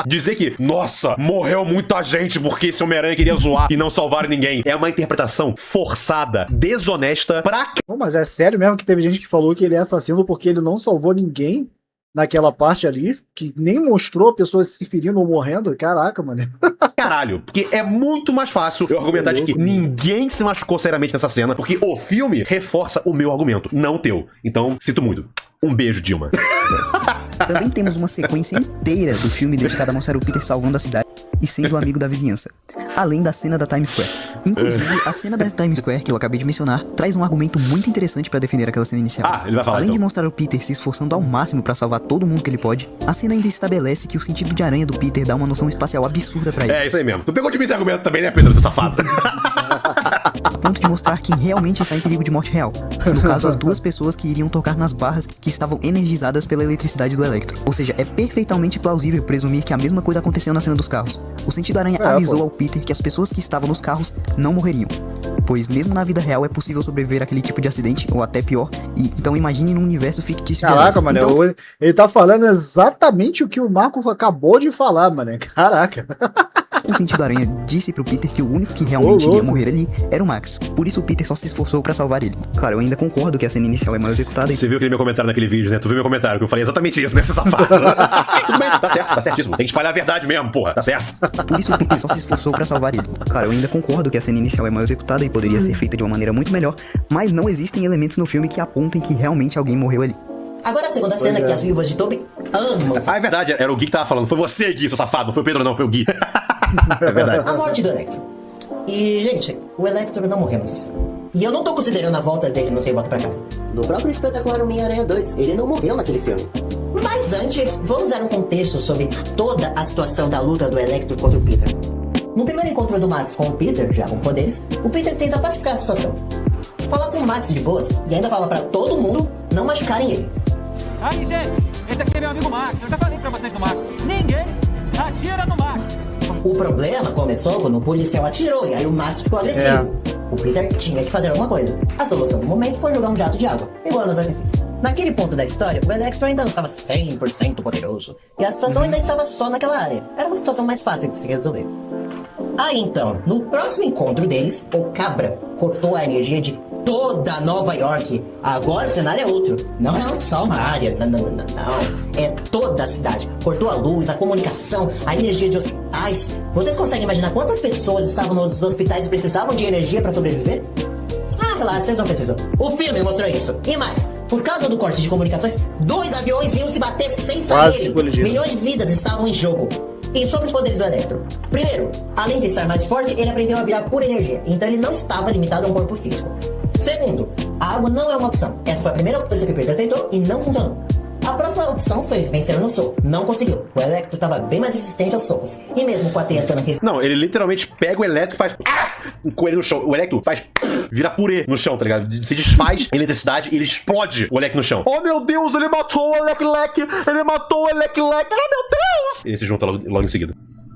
Dizer que, nossa, morreu muita gente porque esse Homem-Aranha queria zoar e não salvar ninguém, é uma interpretação forçada, desonesta pra... Mas é sério mesmo que teve gente que falou que ele é assassino porque ele não salvou ninguém naquela parte ali, que nem mostrou pessoas se ferindo ou morrendo? Caraca, mano. caralho. Porque é muito mais fácil eu argumentar de que ninguém se machucou seriamente nessa cena, porque o filme reforça o meu argumento, não o teu. Então, sinto muito. Um beijo, Dilma. Também temos uma sequência inteira do filme dedicada a mostrar o Peter salvando a cidade e sendo amigo da vizinhança, além da cena da Times Square. Inclusive, a cena da Times Square que eu acabei de mencionar traz um argumento muito interessante pra defender aquela cena inicial. Ele vai falar, além então. de mostrar o Peter se esforçando ao máximo pra salvar todo mundo que ele pode, a cena ainda estabelece que o sentido de aranha do Peter dá uma noção espacial absurda pra ele. É, isso aí mesmo. Tu pegou de mim esse argumento também, né, Pedro, seu safado? A ponto de mostrar quem realmente está em perigo de morte real. No caso, as duas pessoas que iriam tocar nas barras que estavam energizadas pela eletricidade do Electro. Ou seja, é perfeitamente plausível presumir que a mesma coisa aconteceu na cena dos carros. O sentido aranha avisou ao Peter que as pessoas que estavam nos carros não morreriam. Pois mesmo na vida real é possível sobreviver àquele tipo de acidente, ou até pior. E então imagine num universo fictício de Caraca, aranhas. mano, Então, ele tá falando exatamente o que o Marco acabou de falar, mano. Caraca. o sentido aranha disse pro Peter que o único que realmente iria morrer ali era o Max. Por isso o Peter só se esforçou pra salvar ele. Claro, eu ainda concordo que a cena inicial é mal executada. Você viu aquele meu comentário naquele vídeo, né? Tu viu meu comentário, que eu falei exatamente isso, nesse safado. Tudo bem, tá certo, tá certíssimo. Tem que espalhar a verdade mesmo, porra, tá certo. Por isso o Peter só se esforçou pra salvar ele. Claro, eu ainda concordo que a cena inicial é mal executada e poderia ser feita de uma maneira muito melhor, mas não existem elementos no filme que apontem que realmente alguém morreu ali. Agora a segunda cena que as viúvas de Toby amam. Ah, é verdade, era o Gui que tava falando. Foi você, Gui, seu safado. Não foi o Pedro, não, foi o Gui. É verdade. A morte do Electro. E, gente, o Electro não morreu nessa cena. E eu não tô considerando a volta dele no Sem Volta Pra Casa. No próprio espetacular Homem-Aranha 2, ele não morreu naquele filme. Mas antes, vamos dar um contexto sobre toda a situação da luta do Electro contra o Peter. No primeiro encontro do Max com o Peter, já com poderes, o Peter tenta pacificar a situação. Fala com o Max de boas e ainda fala pra todo mundo não machucarem ele. Aí, gente, esse aqui é meu amigo Max. Eu já falei pra vocês do Max. Ninguém atira no Max. O problema começou quando o policial atirou e aí o Max ficou agressivo. O Peter tinha que fazer alguma coisa. A solução do momento foi jogar um jato de água, igual nas HQs. Naquele ponto da história, o Electro ainda não estava 100% poderoso. E a situação ainda estava só naquela área. Era uma situação mais fácil de se resolver. Aí então, no próximo encontro deles, o Cabra cortou a energia de toda Nova York. Agora o cenário é outro. Não é só uma área, não. É toda a cidade. Cortou a luz, a comunicação, a energia de hospitais. Vocês conseguem imaginar quantas pessoas estavam nos hospitais e precisavam de energia para sobreviver? Ah, relaxa, vocês não precisam. O filme mostrou isso. E mais, por causa do corte de comunicações, 2 aviões iam se bater sem sair. Milhões de vidas estavam em jogo. E sobre os poderes do Electro. Primeiro, além de estar mais forte, ele aprendeu a virar pura energia. Então ele não estava limitado a um corpo físico. Segundo, a água não é uma opção. Essa foi a primeira coisa que o Peter tentou e não funcionou. A próxima opção foi vencer no soco. Não conseguiu. O Electro estava bem mais resistente aos socos. E mesmo com a teia sendo resistente... Não, ele literalmente pega o Electro e faz... com ele no chão. O Electro faz... vira purê no chão, tá ligado? Se desfaz a eletricidade e ele explode o Electro no chão. Oh, meu Deus, ele matou o Electro! Ele matou o Electro! Oh, meu Deus! Ele se junta logo em seguida.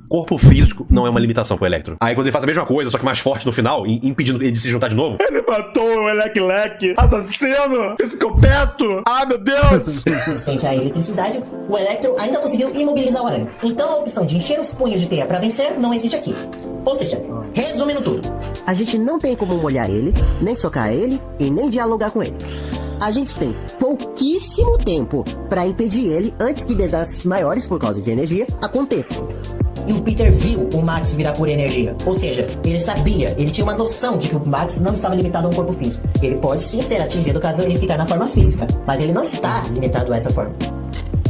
Corpo físico não é uma limitação pro Electro. Aí quando ele faz a mesma coisa, só que mais forte no final, impedindo ele de se juntar de novo... Ele matou o Electro! Assassino! Escopeto! Ah, meu Deus! Sente a eletricidade, o Electro ainda conseguiu imobilizar o Aranha. Então a opção de encher os punhos de teia pra vencer não existe aqui. Ou seja, resumindo tudo, a gente não tem como molhar ele, nem socar ele e nem dialogar com ele. A gente tem pouquíssimo tempo pra impedir ele antes que desastres maiores por causa de energia aconteçam. E o Peter viu o Max virar por energia. Ou seja, ele sabia, ele tinha uma noção de que o Max não estava limitado a um corpo físico. Ele pode sim ser atingido caso ele ficar na forma física, mas ele não está limitado a essa forma.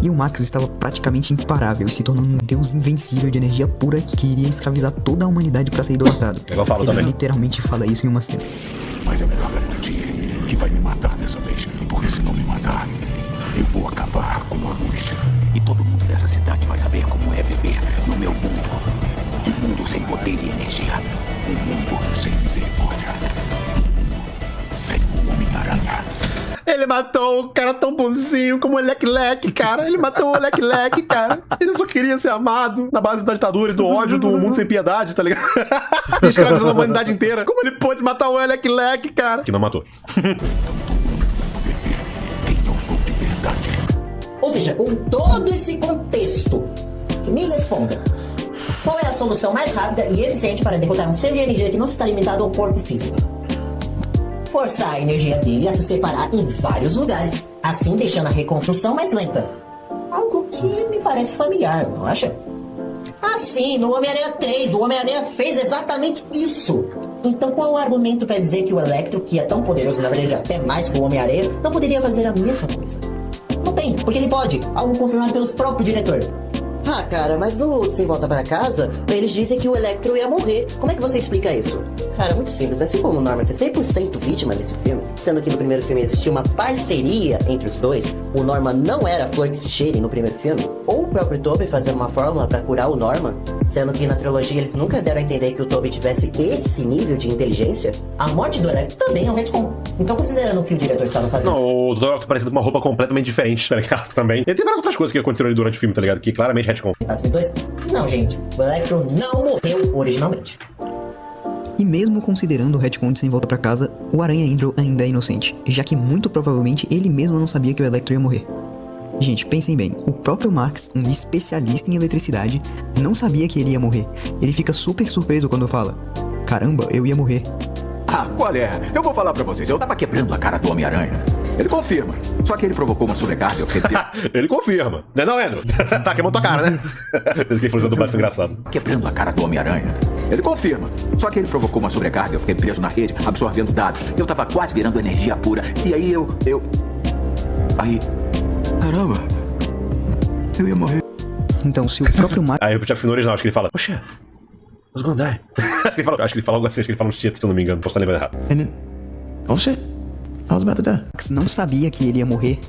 E o Max estava praticamente imparável, se tornando um deus invencível de energia pura que queria escravizar toda a humanidade para ser idolatrado. Eu falo ele também. Literalmente fala isso em uma cena. Mas é melhor garantir que vai me matar dessa vez, porque se não me matar, eu vou acabar com a luz. E todo mundo dessa cidade vai saber como é viver no meu mundo. Um mundo sem poder e energia. Um mundo sem misericórdia. Um mundo sem o Homem-Aranha. Ele matou um cara tão bonzinho como o Leque, cara. Ele matou o Leque, cara. Ele só queria ser amado na base da ditadura e do ódio do mundo sem piedade, tá ligado? Escravizando a humanidade inteira. Como ele pôde matar o Leque, cara? Que não matou. Ou seja, com todo esse contexto, me responda. Qual é a solução mais rápida e eficiente para derrotar um ser de energia que não está limitado ao corpo físico? Forçar a energia dele a se separar em vários lugares, assim deixando a reconstrução mais lenta. Algo que me parece familiar, não acha? Ah, sim, no Homem-Aranha 3, o Homem-Aranha fez exatamente isso. Então qual o argumento pra dizer que o Electro, que é tão poderoso, na verdade até mais que o Homem-Aranha, não poderia fazer a mesma coisa? Não tem, porque ele pode, algo confirmado pelo próprio diretor. Ah, cara, mas no Sem Volta Para Casa, eles dizem que o Electro ia morrer. Como é que você explica isso? Cara, muito simples. Assim como o Norman ser 100% vítima nesse filme, sendo que no primeiro filme existia uma parceria entre os dois, o Norman não era Flux Shady no primeiro filme, ou o próprio Tobey fazendo uma fórmula pra curar o Norman, sendo que na trilogia eles nunca deram a entender que o Tobey tivesse esse nível de inteligência, a morte do Electro também é um retcon. Então, considerando o que o diretor estava fazendo... Não, o Dr. Octopus parecendo com uma roupa completamente diferente, tá ligado? Também. E tem várias outras coisas que aconteceram ali durante o filme, tá ligado? Que claramente retcon. Não, gente, o Electro não morreu originalmente. E mesmo considerando o retcon de Sem Volta Pra Casa, o Aranha Andrew ainda é inocente, já que muito provavelmente ele mesmo não sabia que o Electro ia morrer. Gente, pensem bem, o próprio Max, um especialista em eletricidade, não sabia que ele ia morrer. Ele fica super surpreso quando fala: caramba, eu ia morrer. Ah, qual é? Eu vou falar pra vocês, eu tava quebrando a cara do Homem-Aranha. Ele confirma. Só que ele provocou uma sobrecarga, eu fiquei... Ele confirma. Não, Andrew? Tá queimando tua cara, né? Ele foi usando o foi engraçado. Quebrando a cara do Homem-Aranha. Ele confirma. Só que ele provocou uma sobrecarga, eu fiquei preso na rede, absorvendo dados. Eu tava quase virando energia pura. E aí Aí... Caramba. Eu ia morrer. Então, se o próprio Max... Aí o Chuck Finner original, acho que ele fala... Poxa, I was gonna die. acho que ele fala algo assim, acho que ele fala uns cheats, se eu não me engano. Posso estar lembrando errado. Oh shit. I was about to die. Max não sabia que ele ia morrer.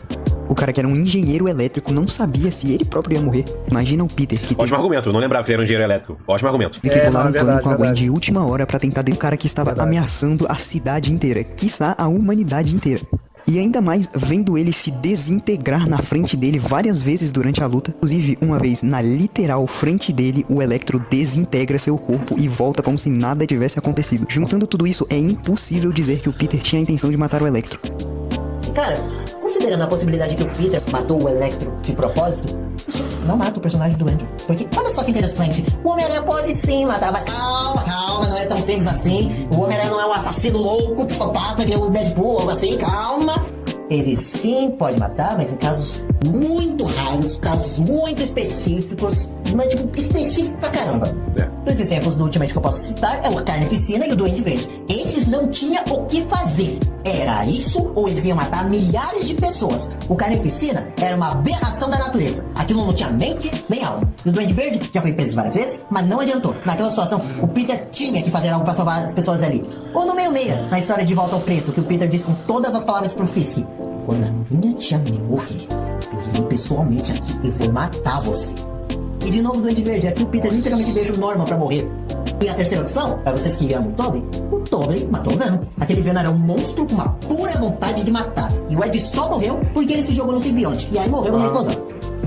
O cara que era um engenheiro elétrico não sabia se ele próprio ia morrer. Imagina o Peter que Ótimo argumento, eu não lembrava que ele era um engenheiro elétrico. Ótimo argumento. Tem que pular um plano com a Gwen de última hora pra tentar o cara que estava ameaçando a cidade inteira, quiçá a humanidade inteira. E ainda mais vendo ele se desintegrar na frente dele várias vezes durante a luta. Inclusive, uma vez na literal frente dele, o Electro desintegra seu corpo e volta como se nada tivesse acontecido. Juntando tudo isso, é impossível dizer que o Peter tinha a intenção de matar o Electro. Cara, considerando a possibilidade que o Peter matou o Electro de propósito, isso não mata o personagem do Andrew. Porque, olha só que interessante, o Homem-Aranha pode sim matar, mas calma, não é tão simples assim. O Homem-Aranha não é um assassino louco, psicopata, que é o Deadpool, algo assim, calma. Ele sim pode matar, mas em casos muito raros, casos muito específicos, mas tipo, específico pra caramba. Dois exemplos do Ultimate que eu posso citar é o Carnificina e o Duende Verde. Esses não tinham o que fazer. Era isso ou eles iam matar milhares de pessoas. O Carnificina era uma aberração da natureza. Aquilo não tinha mente nem alma. E o Duende Verde já foi preso várias vezes, mas não adiantou. Naquela situação, o Peter tinha que fazer algo pra salvar as pessoas ali. Ou no meio-meia, na história de Volta ao Preto, que o Peter diz com todas as palavras pro Fisk: quando a minha tia me morrer, eu irei pessoalmente aqui e vou matar você. E de novo, Duende Verde, aqui o Peter literalmente deixa o Norman pra morrer. E a terceira opção, pra vocês que amam o Tobey matou o Venom. Aquele Venom era um monstro com uma pura vontade de matar. E o Ed só morreu porque ele se jogou no simbionte. E aí morreu na explosão.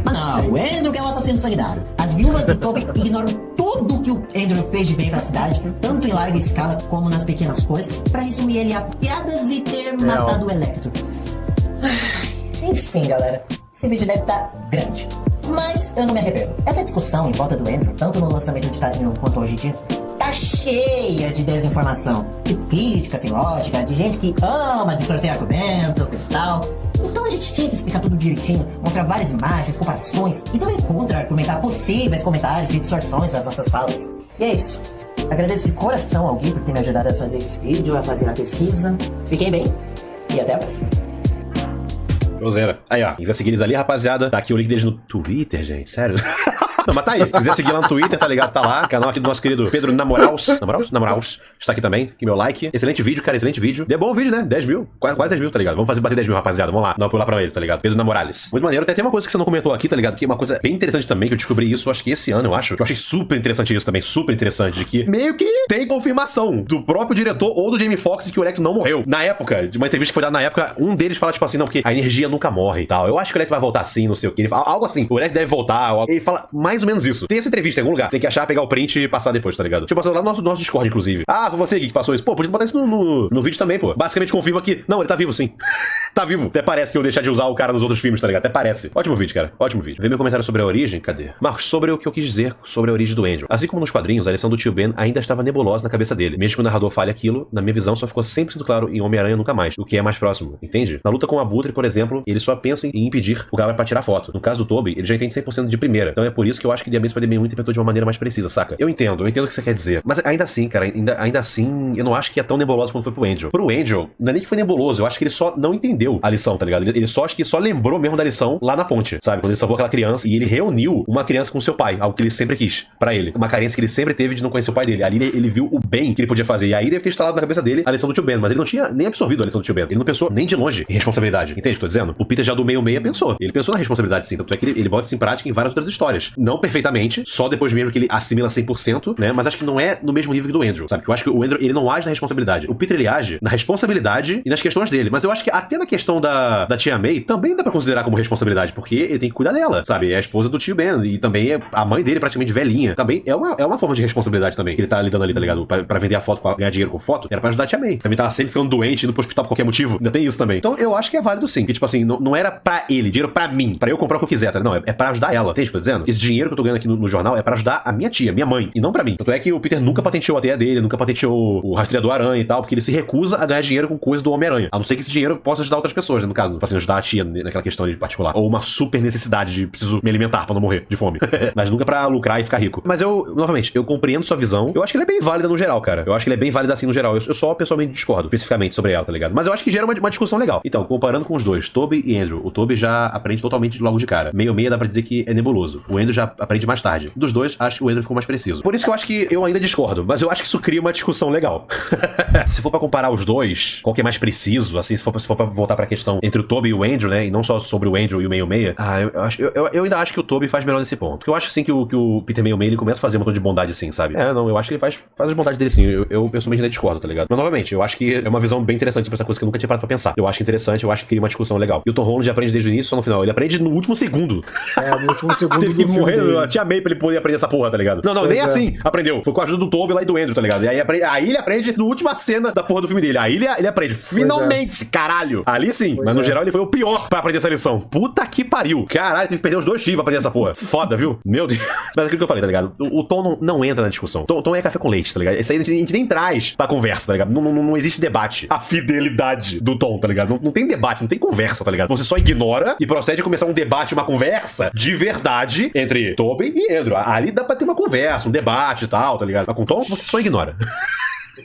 Mas não, o Andrew que é o assassino sanguinário. As viúvas do Tobey ignoram tudo que o Andrew fez de bem pra cidade, tanto em larga escala como nas pequenas coisas, pra resumir ele a piadas e ter matado o Electro. Enfim, galera, esse vídeo deve estar grande, mas eu não me arrependo. Essa discussão em volta do Andrew, tanto no lançamento de Tasmanion quanto hoje em dia, tá cheia de desinformação, de crítica sem lógica, de gente que ama distorcer argumento e tal. Então a gente tinha que explicar tudo direitinho, mostrar várias imagens, comparações e também contra-argumentar possíveis comentários de distorções das nossas falas. E é isso. Agradeço de coração ao Gui por ter me ajudado a fazer esse vídeo, a fazer a pesquisa. Fiquem bem e até a próxima. Joseira. Aí, ó. Se quiser seguir eles ali, rapaziada, tá aqui o link deles no Twitter, gente. Sério. Não, mas tá aí. Se quiser seguir lá no Twitter, tá ligado? Tá lá. Canal aqui do nosso querido Pedro Namoraus. Namoraus. Está aqui também. Aqui meu like. Excelente vídeo, cara. Excelente vídeo. Deu bom vídeo, né? 10 mil. Quase 10 mil, tá ligado? Vamos fazer bater 10 mil, rapaziada. Vamos lá. Não, pular pra ele, tá ligado? Pedro Namorales. Muito maneiro. Até tem uma coisa que você não comentou aqui, tá ligado? Que é uma coisa bem interessante também, que eu descobri isso, acho que esse ano, eu acho. Que eu achei super interessante isso também. Super interessante. De que meio que tem confirmação do próprio diretor ou do Jamie Foxx de que o Electro não morreu. Na época, de uma entrevista que foi dada na época, um deles fala tipo assim, não, porque a energia nunca morre e tal. Eu acho que o Electro vai voltar assim, não sei o que. Ele fala algo assim. O Electro deve voltar. Ele fala mais ou menos isso. Tem essa entrevista em algum lugar. Tem que achar, pegar o print e passar depois, tá ligado? Tipo, passou lá no nosso Discord, inclusive. Ah, foi você, Gui, que passou isso. Pô, podia botar isso no vídeo também, pô. Basicamente confirma que, não, ele tá vivo, sim. Tá vivo. Até parece que eu deixar de usar o cara nos outros filmes, tá ligado? Até parece. Ótimo vídeo, cara. Ótimo vídeo. Vê meu comentário sobre a origem. Cadê? Marcos, sobre o que eu quis dizer sobre a origem do Andrew. Assim como nos quadrinhos, a lição do tio Ben ainda estava nebulosa na cabeça dele. Mesmo que o narrador fale aquilo, na minha visão só ficou 100% claro em Homem-Aranha Nunca Mais, o que é mais próximo, entende? Na luta com o Abutre, por exemplo, ele só pensa em impedir o cara pra tirar foto. No caso do Tobey, ele já entende 100% de primeira. Então é por isso isso que eu acho que The Amazing Spider-Man 1 interpretou de uma maneira mais precisa, saca? Eu entendo o que você quer dizer. Mas ainda assim, cara, ainda assim, eu não acho que é tão nebuloso quanto foi pro Andrew. Pro Andrew, não é nem que foi nebuloso, eu acho que ele só não entendeu a lição, tá ligado? Ele só, acho que só lembrou mesmo da lição lá na ponte, sabe? Quando ele salvou aquela criança e ele reuniu uma criança com seu pai, algo que ele sempre quis pra ele. Uma carência que ele sempre teve de não conhecer o pai dele. Ali ele viu o bem que ele podia fazer. E aí deve ter instalado na cabeça dele a lição do tio Ben, mas ele não tinha nem absorvido a lição do tio Ben. Ele não pensou nem de longe em responsabilidade. Entende o que eu tô dizendo? O Peter já do meio pensou. Ele pensou na responsabilidade sim, tanto é que ele bota isso em prática em várias outras histórias. Não perfeitamente, só depois mesmo que ele assimila 100%, né? Mas acho que não é no mesmo nível que do Andrew, sabe? Eu acho que o Andrew, ele não age na responsabilidade. O Peter, ele age na responsabilidade e nas questões dele. Mas eu acho que até na questão da tia May, também dá pra considerar como responsabilidade, porque ele tem que cuidar dela, sabe? É a esposa do tio Ben e também é a mãe dele praticamente velhinha. Também é uma forma de responsabilidade também. Que ele tá lidando ali, tá ligado? Pra vender a foto, pra ganhar dinheiro com foto, era pra ajudar a tia May. Também tava sempre ficando doente, indo pro hospital por qualquer motivo. Ainda tem isso também. Então eu acho que é válido sim. Que tipo assim, não era pra ele, dinheiro pra mim, pra eu comprar o que eu quiser, tá? Não, é pra ajudar ela. Entende o que eu tô dizendo? Esse dinheiro que eu tô ganhando aqui no jornal é pra ajudar a minha tia, minha mãe, e não pra mim. Tanto é que o Peter nunca patenteou a teia dele, nunca patenteou o rastreador aranha e tal, porque ele se recusa a ganhar dinheiro com coisa do Homem-Aranha. A não ser que esse dinheiro possa ajudar outras pessoas, né, no caso. Tipo assim, ajudar a tia naquela questão ali particular. Ou uma super necessidade de preciso me alimentar pra não morrer de fome. Mas nunca pra lucrar e ficar rico. Mas novamente, eu compreendo sua visão. Eu acho que ela é bem válida no geral, cara. Eu acho que ela é bem válida assim no geral. Eu só pessoalmente discordo especificamente sobre ela, tá ligado? Mas eu acho que gera uma discussão legal. Então, comparando com os dois, Tobey e Andrew, o Tobey já aprende totalmente logo de cara. Meio dá pra dizer que é nebuloso. O Andrew já aprende mais tarde. Dos dois, acho que o Andrew ficou mais preciso. Por isso que eu acho que eu ainda discordo, mas eu acho que isso cria uma discussão legal. Se for pra comparar os dois, qual que é mais preciso, assim, se for pra voltar pra questão entre o Tobey e o Andrew, né, e não só sobre o Andrew e o Meio-Meia, eu ainda acho que o Tobey faz melhor nesse ponto. Porque eu acho, assim, que o Peter Meio-Meia, ele começa a fazer um montão de bondade, assim, sabe? Eu acho que ele faz as bondades dele, sim. Eu pessoalmente ainda discordo, tá ligado? Mas, novamente, eu acho que é uma visão bem interessante sobre essa coisa que eu nunca tinha parado pra pensar. Eu acho interessante, eu acho que cria uma discussão legal. E o Tom Holland aprende desde o início só no final. Ele aprende no último segundo. No último segundo teve que morrer, eu te amei pra ele poder aprender essa porra, tá ligado? Não, nem assim aprendeu. Foi com a ajuda do Tobey lá e do Andrew, tá ligado? E aí ele aprende na última cena da porra do filme dele. Aí ele aprende. Finalmente, caralho. Ali sim. Mas no geral ele foi o pior pra aprender essa lição. Puta que pariu. Caralho, teve que perder os 2 X pra aprender essa porra. Foda, viu? Meu Deus. Mas aquilo que eu falei, tá ligado? O Tom não entra na discussão. Tom é café com leite, tá ligado? Isso aí a gente nem traz pra conversa, tá ligado? Não existe debate. A fidelidade do Tom, tá ligado? Não tem debate, não tem conversa, tá ligado? Você só ignora e procede a começar um debate, uma conversa de verdade entre Tobey e Andrew. Ali dá pra ter uma conversa, um debate e tal, tá ligado? Mas com Tom, você só ignora.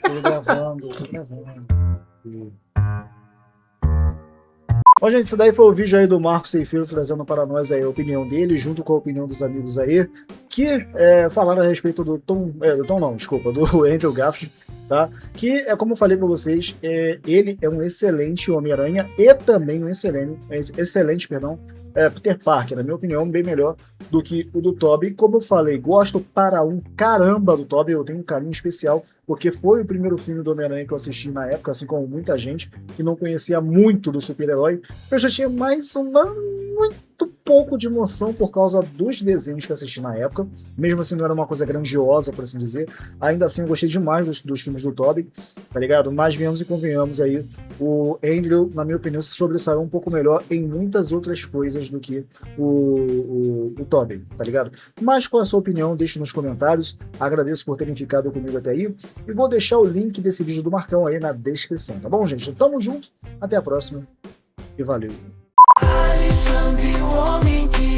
Tô gravando. Bom, gente, isso daí foi o vídeo aí do Marcos Seifeiro trazendo para nós aí a opinião dele, junto com a opinião dos amigos aí, que falaram a respeito do do Andrew Garfield, tá? Que, como eu falei para vocês, ele é um excelente Homem-Aranha e também um excelente Peter Parker, na minha opinião, bem melhor do que o do Tobey. Como eu falei, gosto para um caramba do Tobey, eu tenho um carinho especial, porque foi o primeiro filme do Homem-Aranha que eu assisti na época, assim como muita gente que não conhecia muito do super-herói. Eu já tinha muito pouco de noção por causa dos desenhos que eu assisti na época, mesmo assim não era uma coisa grandiosa, por assim dizer. Ainda assim eu gostei demais dos filmes do Tobey, tá ligado? Mas venhamos e convenhamos aí, o Andrew, na minha opinião, se sobressaiu um pouco melhor em muitas outras coisas do que o Tobey, tá ligado? Mas qual é a sua opinião? Deixe nos comentários. Agradeço por terem ficado comigo até aí e vou deixar o link desse vídeo do Marcão aí na descrição, tá bom, gente? Tamo junto, até a próxima e valeu! Alexandre, o homem que